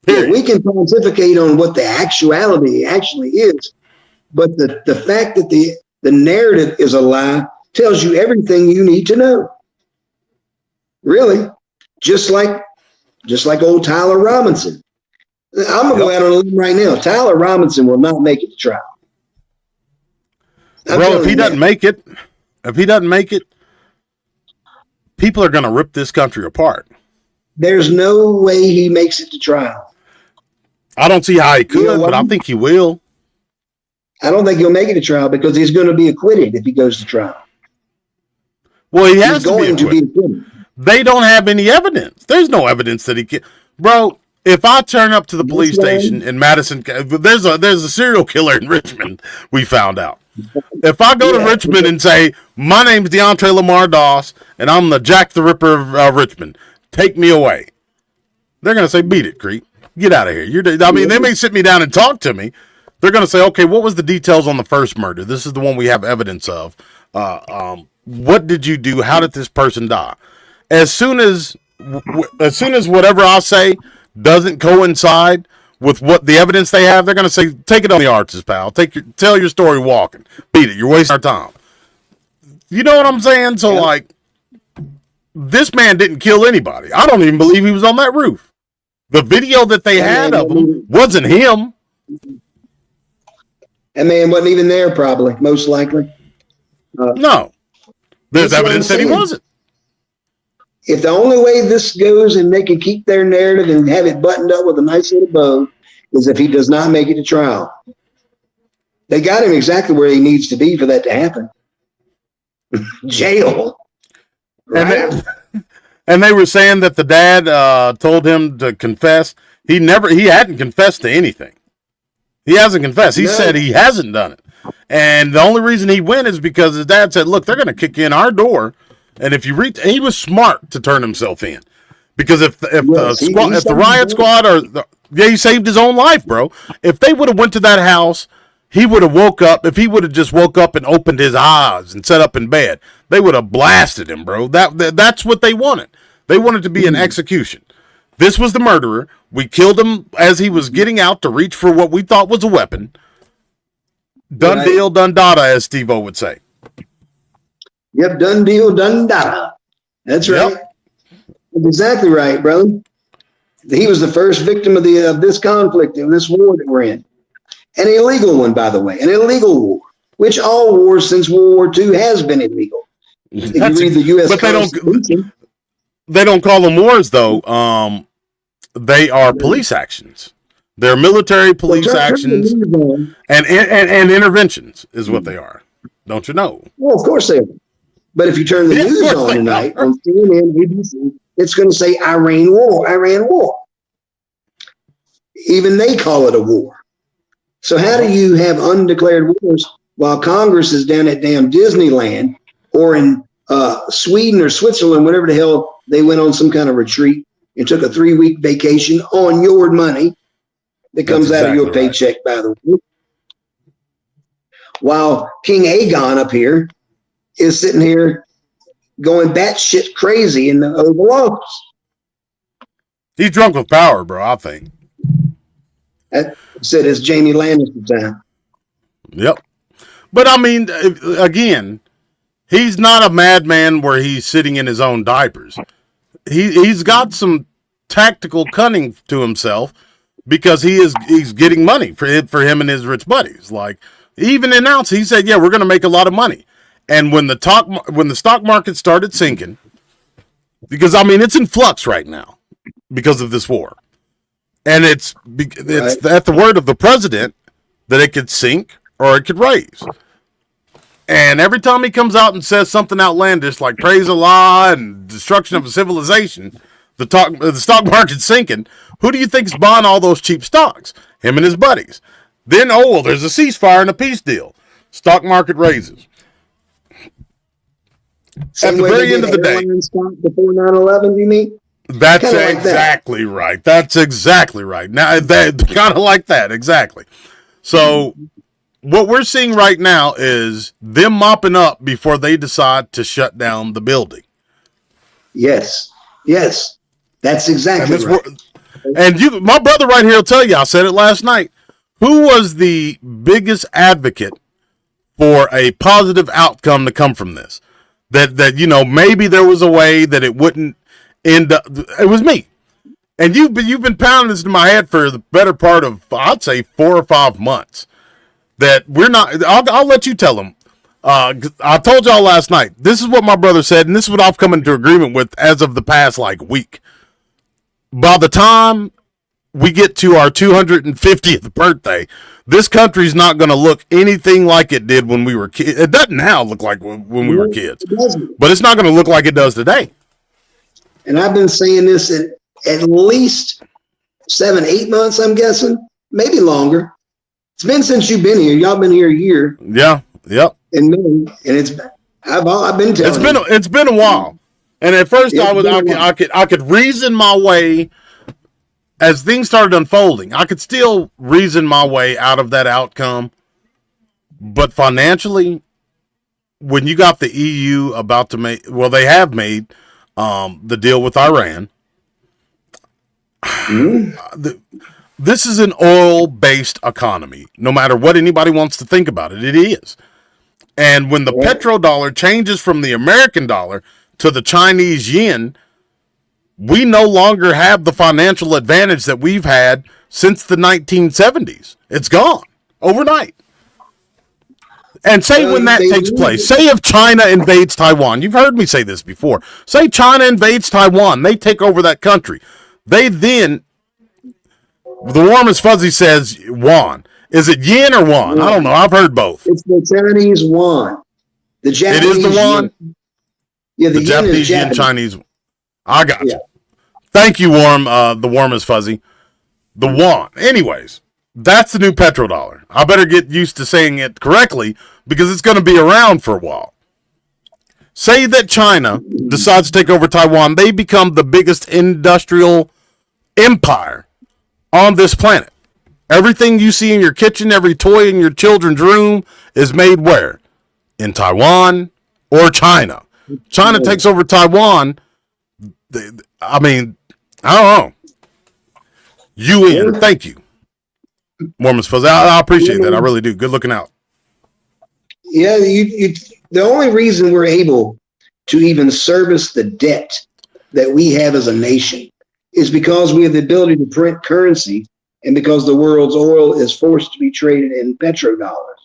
Yeah, we can pontificate on what the actuality actually is, but the fact that the narrative is a lie tells you everything you need to know. Really. Just like old Tyler Robinson. I'm going to go out on a limb right now. Tyler Robinson will not make it to trial. Well, if he doesn't make it, people are going to rip this country apart. There's no way he makes it to trial. I don't see how he could, but I think he will. I don't think he'll make it to trial because he's going to be acquitted if he goes to trial. Well, he has to be acquitted. They don't have any evidence. There's no evidence that he can. Bro, if I turn up to the police station in Madison, there's a serial killer in Richmond, we found out. If I go to Richmond and say, my name's DeAndre Lamar Doss, and I'm the Jack the Ripper of Richmond, take me away. They're going to say, beat it, creep. Get out of here. They may sit me down and talk to me. They're going to say, okay, what was the details on the first murder? This is the one we have evidence of. What did you do? How did this person die? As soon as whatever I say doesn't coincide with what the evidence they have, they're going to say, take it on the arches, pal. Tell your story walking. Beat it. You're wasting our time. You know what I'm saying? So, like, this man didn't kill anybody. I don't even believe he was on that roof. The video that they had of him wasn't him. That man wasn't even there, probably, most likely. No. There's evidence that he wasn't. If the only way this goes and they can keep their narrative and have it buttoned up with a nice little bow is if he does not make it to trial. They got him exactly where he needs to be for that to happen. Jail. Right? And they were saying that the dad told him to confess. He hadn't confessed to anything. He hasn't confessed. He said he hasn't done it. And the only reason he went is because his dad said, look, they're going to kick in our door. And if you read, he was smart to turn himself in. Because if the riot squad he saved his own life, bro. If they would have went to that house, he would have woke up. If he would have just woke up and opened his eyes and sat up in bed, they would have blasted him, bro. That's what they wanted. They wanted to be an execution. This was the murderer. We killed him as he was getting out to reach for what we thought was a weapon. Done deal, done data, as Steve-O would say. Yep, done deal, done data. That's right. Yep. That's exactly right, brother. He was the first victim of this conflict, of this war that we're in. An illegal one, by the way, an illegal war, which all wars since World War II has been illegal. If you read the U.S. Constitution. They don't call them wars, though. They are police actions. They're military police actions and interventions is what they are. Don't you know? Well, of course they are. But if you turn the news on tonight on CNN, ABC, it's going to say Iran war. Even they call it a war. So how do you have undeclared wars while Congress is down at damn Disneyland or in Sweden or Switzerland, whatever the hell, they went on some kind of retreat and took a 3-week vacation on your money that comes out of your paycheck, by the way. While King Aegon up here is sitting here going batshit crazy in the Oval Office. He's drunk with power, bro, I think. That said, it's Jamie Lannister time. Yep. But I mean, again, he's not a madman where he's sitting in his own diapers. He's got some tactical cunning to himself because he's getting money for him and his rich buddies. Like, he even announced, he said, yeah, we're going to make a lot of money. And when the stock market started sinking, because I mean, it's in flux right now because of this war. And it's at the word of the president that it could sink or it could raise. And every time he comes out and says something outlandish like praise Allah and destruction of a civilization, the stock market's sinking. Who do you think's buying all those cheap stocks? Him and his buddies. Then, there's a ceasefire and a peace deal. Stock market raises. At the very end of the day. Before 9/11, you mean? That's exactly right. That's exactly right. Now, kind of like that, exactly. So, what we're seeing right now is them mopping up before they decide to shut down the building. Yes. That's exactly right. And my brother right here will tell you, I said it last night. Who was the biggest advocate for a positive outcome to come from this? That maybe there was a way that it wouldn't end up. It was me. And you've been pounding this in my head for the better part of, I'd say, 4 or 5 months. That we're not. I'll let you tell them. I told y'all last night. This is what my brother said, and this is what I've come into agreement with as of the past week. By the time we get to our 250th birthday, this country's not going to look anything like it did when we were kids. It doesn't now look like when we were kids, but it's not going to look like it does today. And I've been saying this at least 7-8 months, I'm guessing, maybe longer. It's been since you've been here. Y'all been here a year. Yeah. Yep. And I've been telling it's been a while. And at first I could reason my way as things started unfolding. I could still reason my way out of that outcome. But financially, when you got the EU about to make, well, they have made the deal with Iran. This is an oil-based economy. No matter what anybody wants to think about it, it is. And when the petrodollar changes from the American dollar to the Chinese yen, we no longer have the financial advantage that we've had since the 1970s. It's gone overnight. And say when that takes place, say if China invades Taiwan, you've heard me say this before. Say China invades Taiwan, they take over that country. They then, the warmest fuzzy says yuan. Is it yen or yuan? I don't know. I've heard both. It's the Chinese yuan. The Japanese. It is the yuan. Yeah, the Japanese yen, Chinese. I got you. Thank you, the warmest fuzzy. The yuan. Anyways, that's the new petrodollar. I better get used to saying it correctly because it's going to be around for a while. Say that China decides to take over Taiwan. They become the biggest industrial empire on this planet. Everything you see in your kitchen, every toy in your children's room is made where? In Taiwan or China. China takes over Taiwan. I mean, I don't know. UN, thank you. Mormons fuzz. I appreciate that. I really do. Good looking out. Yeah, the only reason we're able to even service the debt that we have as a nation is because we have the ability to print currency and because the world's oil is forced to be traded in petrodollars.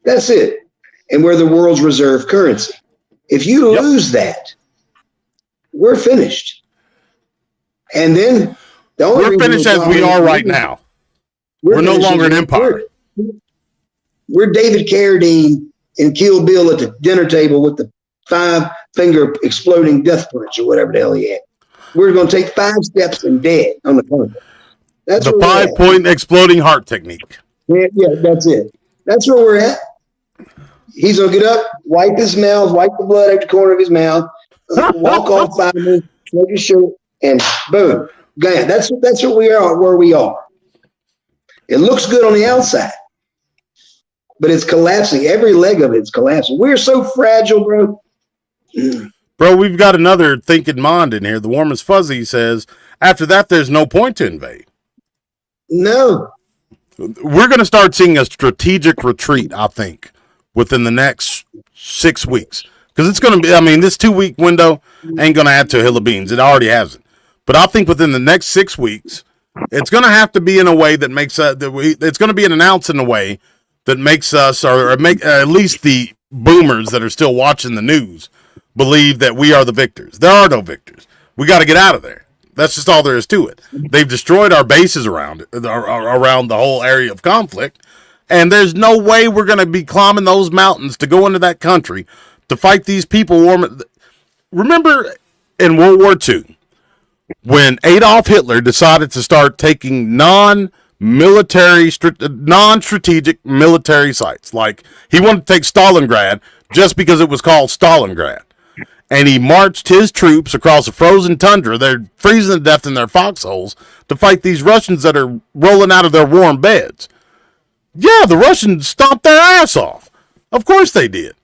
That's it. And we're the world's reserve currency. If you lose that, we're finished. And then the only we're finished as we are right now. We're no longer an empire. We're David Carradine in Kill Bill at the dinner table with the 5-finger exploding death punch or whatever the hell he had. We're going to take 5 steps and dead on the carpet. That's the 5-point exploding heart technique. Yeah, that's it. That's where we're at. He's going to get up, wipe his mouth, wipe the blood out the corner of his mouth, walk off 5 minutes, take his shirt, and boom. That's what we are, where we are. It looks good on the outside, but it's collapsing. Every leg of it's collapsing. We're so fragile, bro. Bro, we've got another thinking mind in here. The warmest fuzzy says, after that, there's no point to invade. No. We're going to start seeing a strategic retreat, I think, within the next 6 weeks. Because it's going to be, I mean, this 2-week window ain't going to add to a hill of beans. It already hasn't. But I think within the next 6 weeks, it's going to have to be in a way that makes it's going to be announced in a way that makes us, or make at least the boomers that are still watching the news, believe that we are the victors. There are no victors. We got to get out of there. That's just all there is to it. They've destroyed our bases around the whole area of conflict, and there's no way we're going to be climbing those mountains to go into that country to fight these people. Remember in World War II, when Adolf Hitler decided to start taking non-strategic military sites, like he wanted to take Stalingrad just because it was called Stalingrad. And he marched his troops across the frozen tundra. They're freezing to death in their foxholes to fight these Russians that are rolling out of their warm beds. Yeah, the Russians stomped their ass off. Of course they did.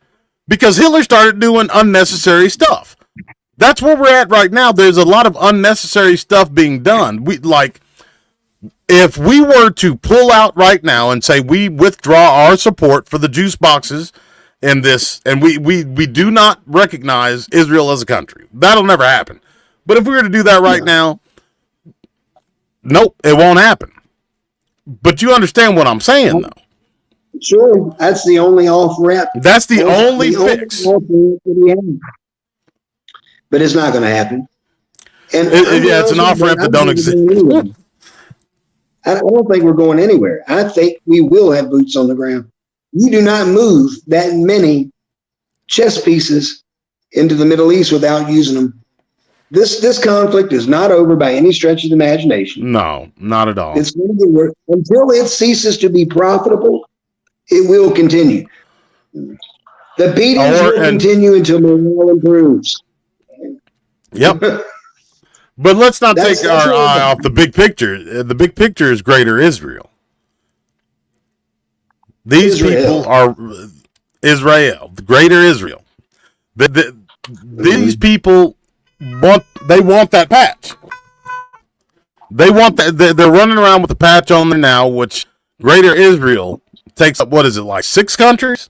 Because Hitler started doing unnecessary stuff. That's where we're at right now. There's a lot of unnecessary stuff being done. If we were to pull out right now and say we withdraw our support for the juice boxes in this, and we do not recognize Israel as a country, that'll never happen. But if we were to do that right now, nope, it won't happen. But you understand what I'm saying, though. Sure, that's the only off-ramp. That's the only fix. But it's not going to happen. And it's an off-ramp that don't exist. I don't think we're going anywhere. I think we will have boots on the ground. You do not move that many chess pieces into the Middle East without using them. This conflict is not over by any stretch of the imagination. No, not at all. It's going to get worse. Until it ceases to be profitable, it will continue. The beatings will continue until morale improves. Yep. But let's not take our eye off the big picture. The big picture is greater Israel. These people are, Israel, the greater Israel. These people want that patch. They want that. They're running around with the patch on there now, which greater Israel takes up, what is it, like 6 countries?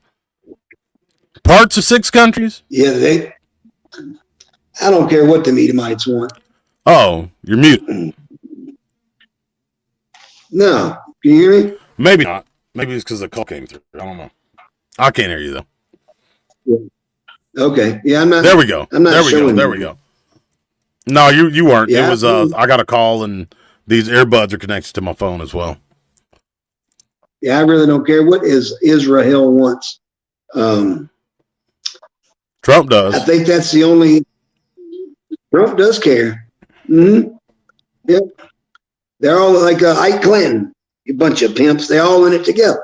Parts of 6 countries? Yeah, I don't care what the Edomites want. Oh, you're muted. No. Can you hear me? Maybe not. Maybe it's because the call came through. I don't know. I can't hear you, though. Yeah. Okay. Yeah, I'm not. There we go. I'm not there we go. showing There you. we go. No, you weren't. Yeah, it was, I got a call, and these earbuds are connected to my phone as well. Yeah, I really don't care what Israel wants. Trump does. I think that's the only. Trump does care. Mm-hmm. Yep. They're all like Ike Clinton, a bunch of pimps. They're all in it together.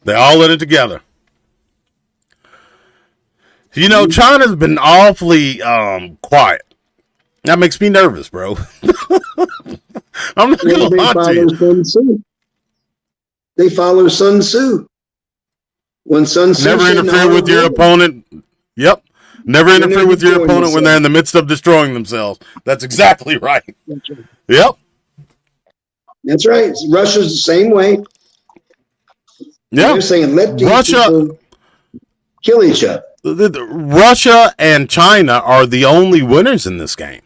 They're all in it together. You know, China's been awfully quiet. That makes me nervous, bro. I'm not going to lie to you. They follow Sun Tzu. When Sun Tzu never interfere with your opponent. Yep. Never interfere with your opponent when they're in the midst of destroying themselves. That's exactly right. That's right. Yep. That's right. Russia's the same way. Yeah. They're saying let these people kill each other. Russia and China are the only winners in this game.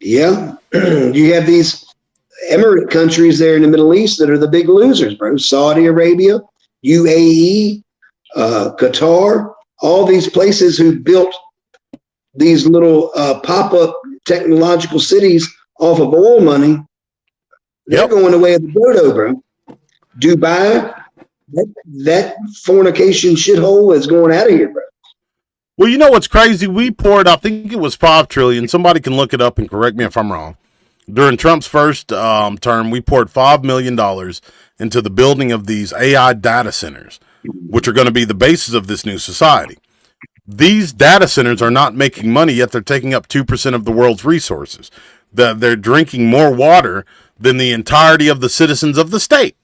Yeah. You have these emirate countries there in the Middle East that are the big losers, bro. Saudi Arabia, UAE, Qatar, all these places who built these little pop-up technological cities off of oil money. They're going away at the dodo, bro. Dubai, that fornication shithole is going out of here, bro. Well, you know what's crazy? We poured, I think it was $5 trillion. Somebody can look it up and correct me if I'm wrong. During Trump's first term, we poured $5 million into the building of these AI data centers, which are going to be the basis of this new society. These data centers are not making money, yet they're taking up 2% of the world's resources. They're drinking more water than the entirety of the citizens of the state.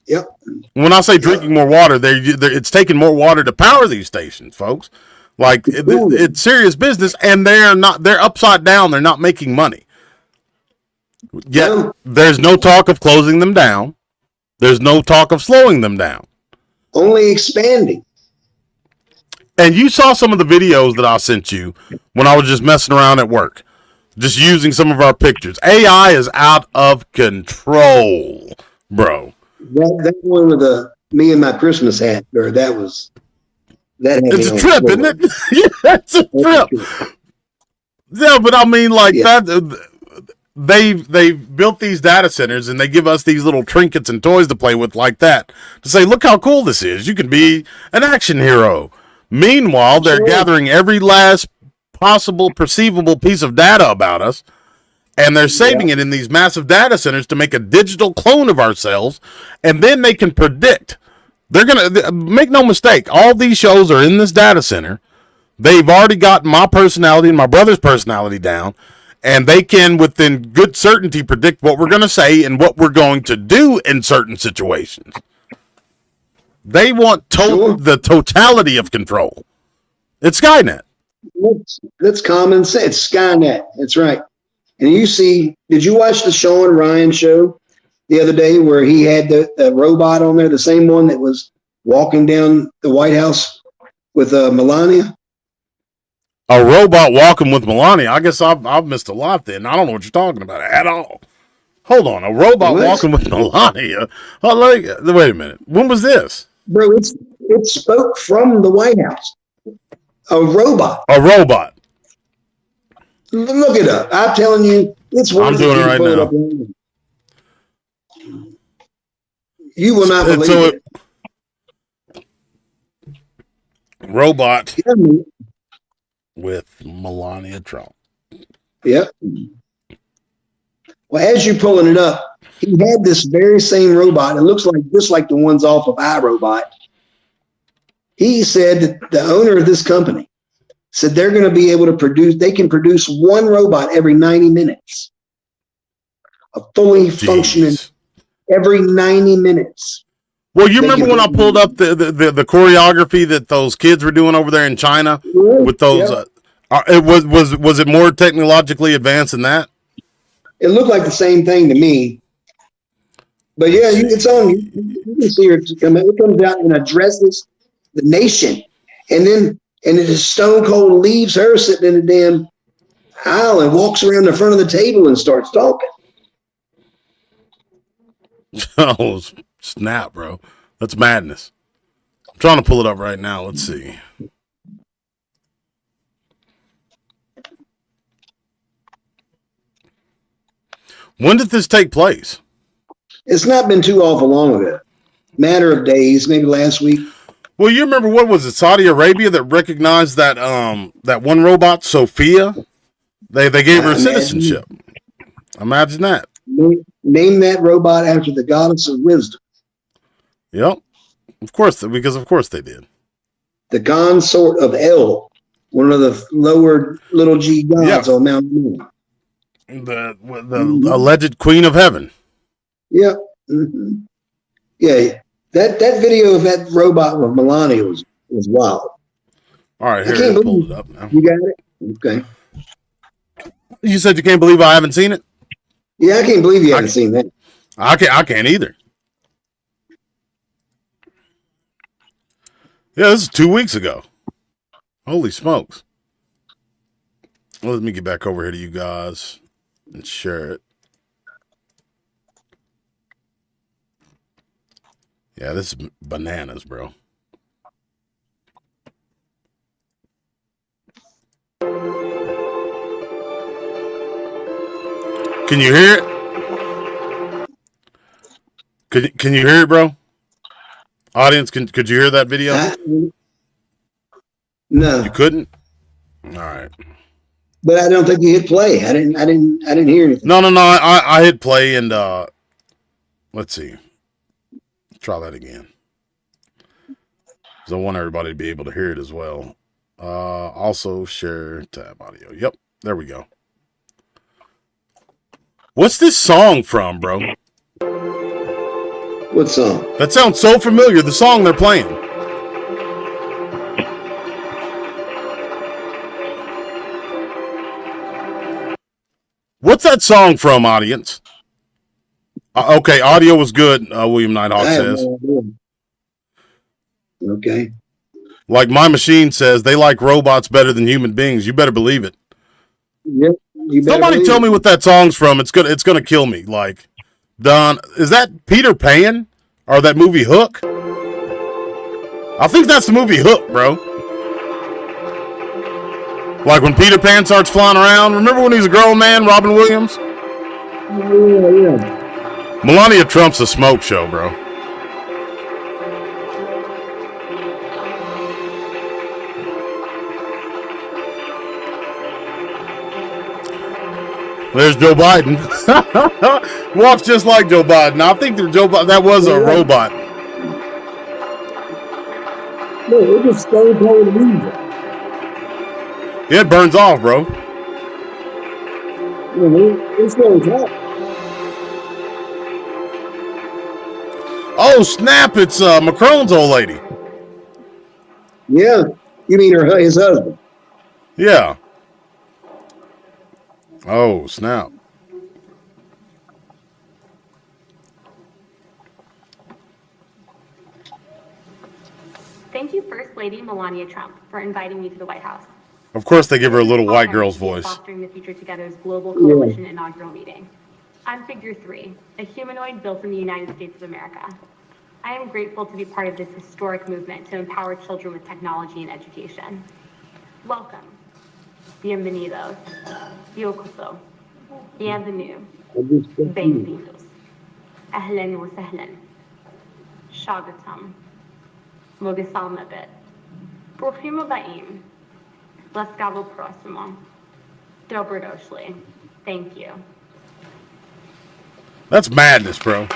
Yep. When I say drinking more water, it's taking more water to power these stations, folks. Like it's serious business, and they're upside down. They're not making money. Yet there's no talk of closing them down. There's no talk of slowing them down. Only expanding. And you saw some of the videos that I sent you when I was just messing around at work, just using some of our pictures. AI is out of control, bro. That one with me and my Christmas hat, or that. It's a trip, isn't it? Yeah, it's a trip. Yeah, but I mean, like that. They've built these data centers, and they give us these little trinkets and toys to play with, like that, to say, "Look how cool this is! You can be an action hero." Meanwhile, they're gathering every last possible, perceivable piece of data about us, and they're saving it in these massive data centers to make a digital clone of ourselves, and then they can predict. They're gonna make no mistake. All these shows are in this data center. They've already got my personality and my brother's personality down, and they can, within good certainty, predict what we're going to say and what we're going to do in certain situations. They want the totality of control. It's Skynet. That's common sense. It's Skynet. That's right. And did you watch the Sean Ryan show the other day where he had the robot on there, the same one that was walking down the White House with Melania? A robot walking with Melania? I guess I've missed a lot then. I don't know what you're talking about at all. Hold on. A robot walking with Melania? Wait a minute. When was this? Bro, it spoke from the White House. A robot. A robot. Look it up. I'm telling you, it's worth I'm doing it right now. You will not believe it. Robot with Melania Trump. Yep. Well, as you're pulling it up, he had this very same robot. It looks like just like the ones off of iRobot. He said that the owner of this company said they're going to be able to they can produce one robot every 90 minutes. A fully functioning every 90 minutes. Well, you They remember can when I pulled up the choreography that those kids were doing over there in China with those? Yeah. It was it more technologically advanced than that? It looked like the same thing to me. But yeah, it's on. You can see her come. It comes out and addresses the nation, and then it just stone cold leaves her sitting in the damn aisle and walks around the front of the table and starts talking. Oh, snap, bro! That's madness. I'm trying to pull it up right now. Let's see. When did this take place? It's not been too awful long of it. Matter of days, maybe last week. Well, you remember what was it? Saudi Arabia that recognized that that one robot, Sophia. They gave her citizenship. Imagine that. Name that robot after the goddess of wisdom. Yep. Of course, because of course they did. The consort of El, one of the lower little G gods on Mount Moon. The alleged queen of heaven. Yeah. Mm-hmm. Yeah. That video of that robot with Melania was wild. All right, here, I pulled it up now. You got it? Okay. You said you can't believe I haven't seen it? Yeah, I can't believe you haven't seen that. I can't either. Yeah, this is 2 weeks ago. Holy smokes. Well, let me get back over here to you guys and share it. Yeah, this is bananas, bro. Can you hear it? Can you hear it, bro? Audience, could you hear that video? No. You couldn't? All right. But I don't think you hit play. I didn't hear anything. No. I hit play and let's see. Try that again. Because I want everybody to be able to hear it as well. Also share tab audio. Yep, there we go. What's this song from, bro? What song? That sounds so familiar. The song they're playing. What's that song from, audience? Okay, audio was good, William Nighthawk says. Okay. Like my machine says, they like robots better than human beings. You better believe it. Yep. Somebody tell me what that song's from. It's gonna kill me. Like, Don, is that Peter Pan or that movie Hook? I think that's the movie Hook, bro. Like when Peter Pan starts flying around. Remember when he was a grown man, Robin Williams? Yeah. Melania Trump's a smoke show, bro. There's Joe Biden. Walks just like Joe Biden. I think that was a robot. No, it just stone cold music. It burns off, bro. It's going top. Oh, snap. It's Macron's old lady. Yeah. You mean his husband? Yeah. Oh, snap. Thank you, First Lady Melania Trump, for inviting me to the White House. Of course, they give her a little white girl's voice. Fostering the Future Together's Global Coalition inaugural meeting. I'm Figure 3, a humanoid built in the United States of America. I am grateful to be part of this historic movement to empower children with technology and education. Welcome. Bienvenidos. Yokoso. Bienvenue. Bem-vindos. Ahlan wa sahlan. Shagatam. Mogasalmabit. Bruchim Baim. Laskavo Prosimo. Dobrodoshli. Thank you. That's madness, bro.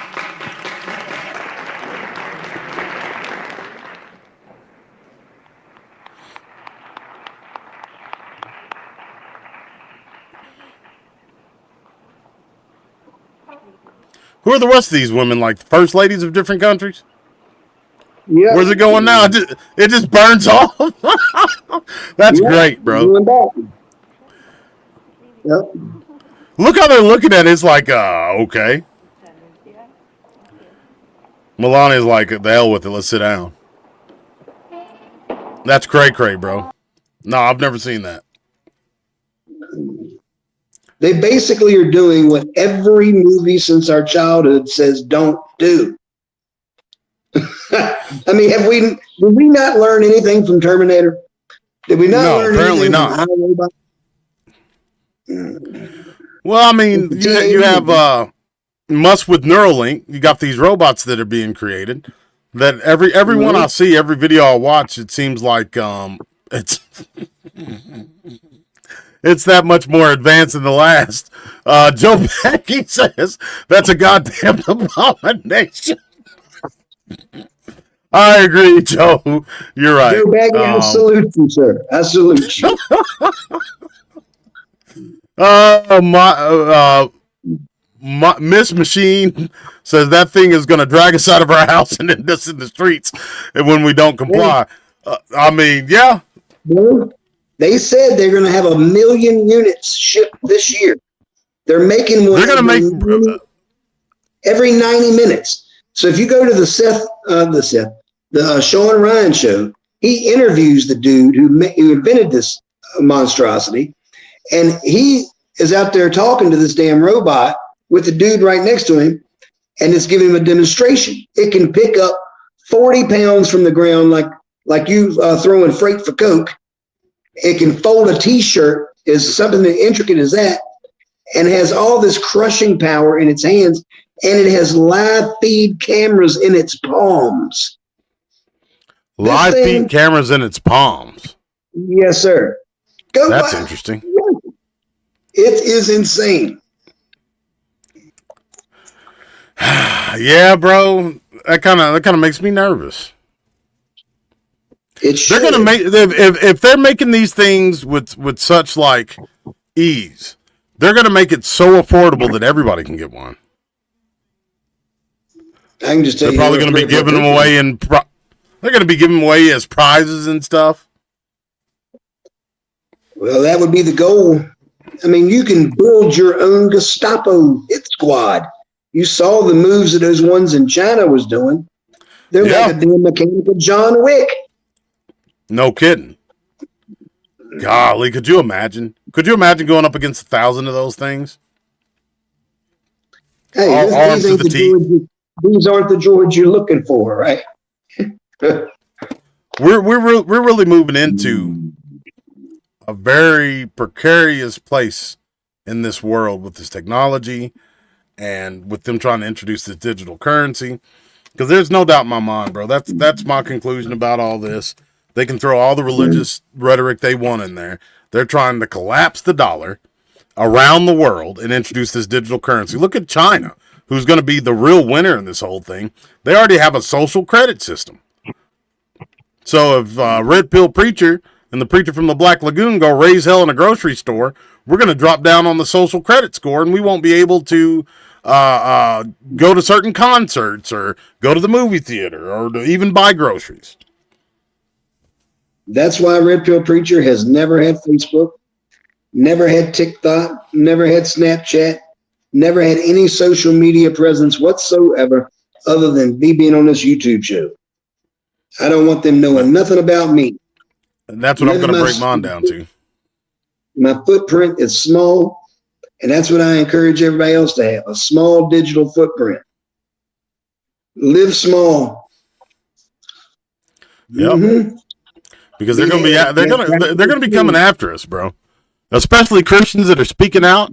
Who are the rest of these women? Like first ladies of different countries? Yeah. Where's it going now? It just burns off. That's great, bro. Going back. Yep. Look how they're looking at it. It's like, okay. Melania's like, the hell with it. Let's sit down. That's cray, bro. No, I've never seen that. They basically are doing what every movie since our childhood says don't do. I mean, did we not learn anything from Terminator? Did we not learn apparently anything not. from iRobot? Well, I mean, you have Musk with Neuralink. You got these robots that are being created. That every one I see, every video I watch, it seems like it's it's that much more advanced than the last. Joe Becky says that's a goddamn abomination. I agree, Joe. You're right. Joe Baggy, I salute you, sir. I salute you. Miss Machine says that thing is going to drag us out of our house and end us in the streets when we don't comply. I mean, yeah. They said they're going to have 1 million units shipped this year. They're making one. They're going to make every 90 minutes. So if you go to the Sean Ryan show, he interviews the dude who invented this monstrosity, and he is out there talking to this damn robot with the dude right next to him, and it's giving him a demonstration. It can pick up 40 pounds from the ground like you throwing freight for Coke. It can fold a T-shirt, is something as intricate as that, and has all this crushing power in its hands, and it has live feed cameras in its palms. Live feed cameras in its palms? Yes, sir. That's interesting. It is insane. Yeah, bro. That kind of makes me nervous. They're gonna make if they're making these things with such like ease, they're gonna make it so affordable that everybody can get one. I can just tell they're probably going to be giving them away they're going to be giving them away as prizes and stuff. Well, that would be the goal. I mean, you can build your own Gestapo hit squad. You saw the moves that those ones in China was doing. They're like a damn mechanical John Wick. No kidding. Golly, could you imagine? Could you imagine going up against 1,000 of those things? Hey, these aren't the droids you're looking for, right? We're really moving into a very precarious place in this world with this technology and with them trying to introduce this digital currency. Because there's no doubt in my mind, bro. That's my conclusion about all this. They can throw all the religious rhetoric they want in there. They're trying to collapse the dollar around the world and introduce this digital currency. Look at China, who's going to be the real winner in this whole thing. They already have a social credit system. So if Red Pill Preacher and the preacher from the Black Lagoon go raise hell in a grocery store, we're going to drop down on the social credit score, and we won't be able to go to certain concerts or go to the movie theater or to even buy groceries. That's why Red Pill Preacher has never had Facebook, never had TikTok, never had Snapchat, never had any social media presence whatsoever other than me being on this YouTube show. I don't want them knowing nothing about me. And that's what I'm going to break mine down to. My footprint is small, and that's what I encourage everybody else to have, a small digital footprint. Live small. Yep. Mm-hmm. Because they're going to be coming after us, bro. Especially Christians that are speaking out.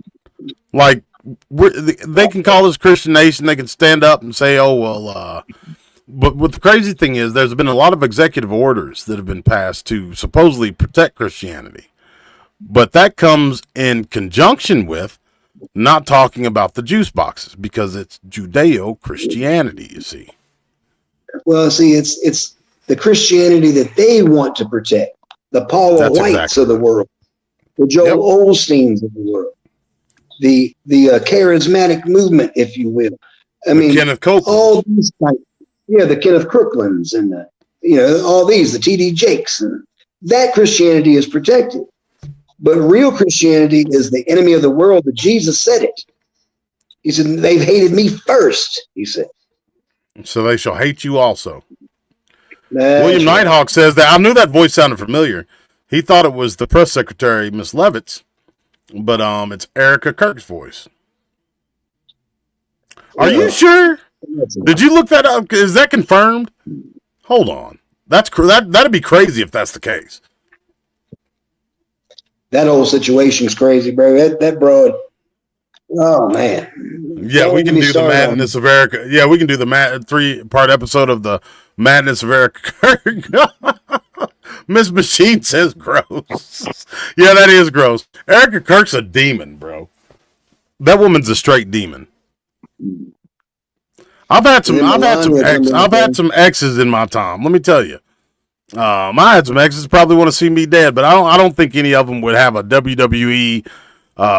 Like, they can call us Christian Nation. They can stand up and say, oh, well, but what the crazy thing is, there's been a lot of executive orders that have been passed to supposedly protect Christianity. But that comes in conjunction with not talking about the juice boxes because it's Judeo-Christianity, you see. Well, see, it's the Christianity that they want to protect. The Paul Whites of the world. The Joel Osteens of the world. The charismatic movement, if you will. I mean, Kenneth Copeland. all these types. Yeah, the Kenneth Crooklands and all these, the T.D. Jakes, and that Christianity is protected. But real Christianity is the enemy of the world. That Jesus said it. He said, "They've hated me first," he said. So they shall hate you also. That's William right. Nighthawk says that. I knew that voice sounded familiar. He thought it was the press secretary, Miss Levitz, but it's Erica Kirk's voice. Are you sure? Did you look that up? Is that confirmed? Hold on. That'd be crazy if that's the case. That whole situation's crazy, bro. That broad. Oh man. Yeah, we can do the Madness of Erica. Yeah, we can do the 3-part episode of the Madness of Erica Kirk. Miss Machine says gross. Yeah, that is gross. Erica Kirk's a demon, bro. That woman's a straight demon. I've had some exes in my time. Let me tell you. I had some exes probably want to see me dead, but I don't think any of them would have a WWE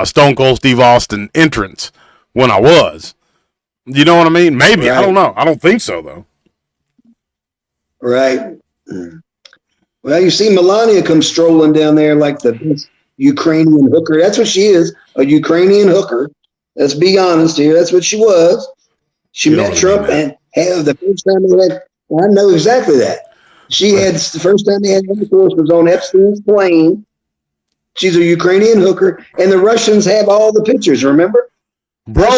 Stone Cold Steve Austin entrance when I was. You know what I mean? Maybe. Right. I don't know. I don't think so, though. Right. Well, you see Melania come strolling down there like the Ukrainian hooker. That's what she is, a Ukrainian hooker. Let's be honest here. That's what she was. She met Trump and had the first time they had, I know exactly that. She had the first time they had intercourse was on Epstein's plane. She's a Ukrainian hooker, and the Russians have all the pictures. Remember, bro?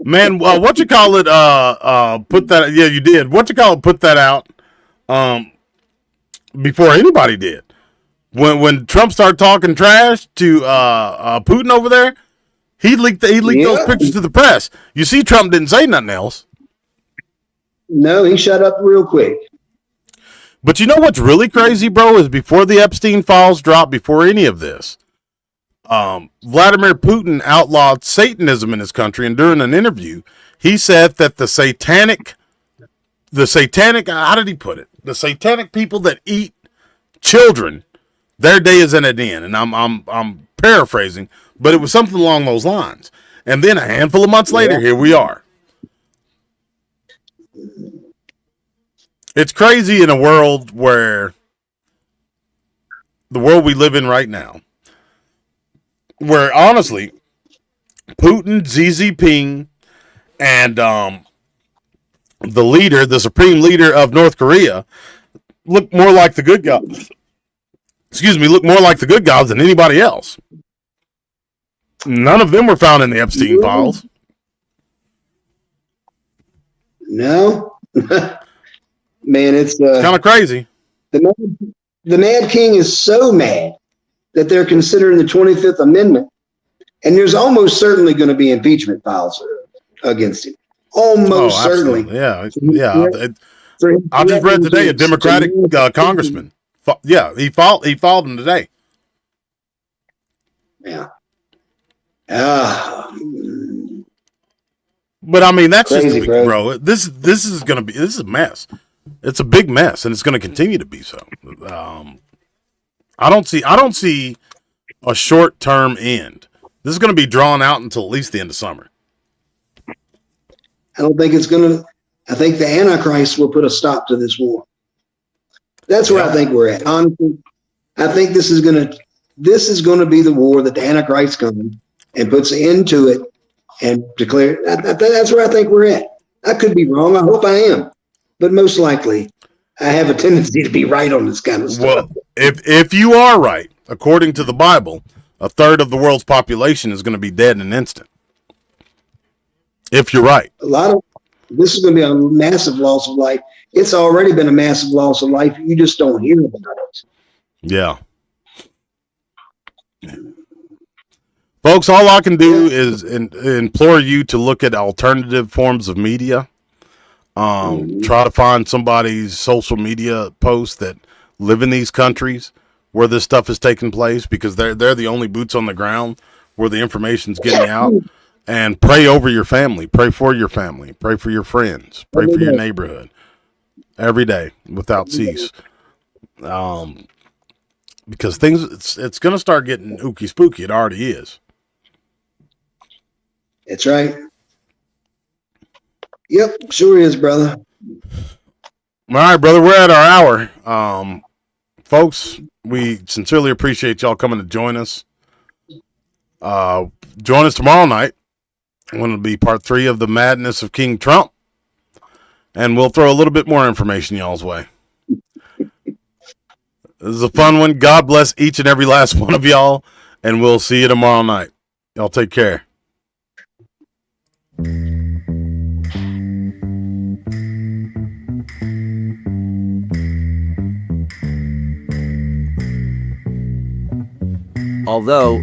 Man, what you call it? Put that. Yeah, you did. What you call it? Put that out. Before anybody did. When Trump started talking trash to Putin over there, he leaked those pictures to the press. You see, Trump didn't say nothing else. No, he shut up real quick. But you know what's really crazy, bro, is before the Epstein files dropped, before any of this, Vladimir Putin outlawed Satanism in his country, and during an interview, he said that the satanic, how did he put it? The satanic people that eat children, their day is at an end. And I'm paraphrasing, but it was something along those lines. And then a handful of months later, here we are. It's crazy in a world where the world we live in right now, where honestly, Putin, Xi Jinping, and the supreme leader of North Korea, look more like the good guys. Look more like the good guys than anybody else. None of them were found in the Epstein files. No. Man, it's kind of crazy. The Mad King is so mad that they're considering the 25th Amendment, and there's almost certainly going to be impeachment files against him. Almost certainly. Yeah. I just read today a Democratic congressman. He filed him today. Yeah. But I mean, that's crazy, just bro. This is a mess. It's a big mess, and it's going to continue to be so. I don't see a short-term end. This is going to be drawn out until at least the end of summer. I don't think it's going to. I think the Antichrist will put a stop to this war. That's where I think we're at. Honestly, I think this is going to be the war that the Antichrist comes and puts an end to it and declare. That's where I think we're at. I could be wrong. I hope I am. But most likely, I have a tendency to be right on this kind of stuff. Well, if you are right, according to the Bible, a third of the world's population is going to be dead in an instant. If you're right. This is going to be a massive loss of life. It's already been a massive loss of life. You just don't hear about it. Yeah. Folks, all I can do is implore you to look at alternative forms of media. Try to find somebody's social media posts that live in these countries where this stuff is taking place, because they're the only boots on the ground where the information's getting out. And pray over your family. Pray for your family. Pray for your friends. Pray for your neighborhood. Every day without cease. Because it's going to start getting ooky spooky. It already is. That's right. Yep, sure is, brother. All right, brother, we're at our hour. Folks, we sincerely appreciate y'all coming to join us. Join us tomorrow night. When it'll be part 3 of the madness of King Trump. And we'll throw a little bit more information y'all's way. This is a fun one. God bless each and every last one of y'all. And we'll see you tomorrow night. Y'all take care. Although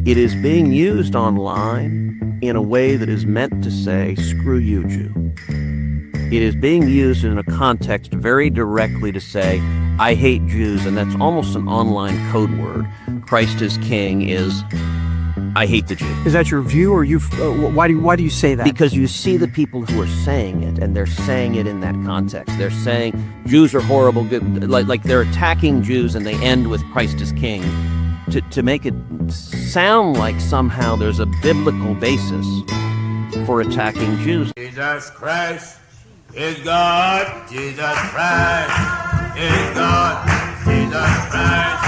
it is being used online in a way that is meant to say, screw you, Jew. It is being used in a context very directly to say, I hate Jews, and that's almost an online code word. Christ is King is, I hate the Jew. Is that your view, or why do you say that? Because you see the people who are saying it, and they're saying it in that context. They're saying Jews are horrible, like they're attacking Jews, and they end with Christ is King. To make it sound like somehow there's a biblical basis for attacking Jews. Jesus Christ is God. Jesus Christ is God. Jesus Christ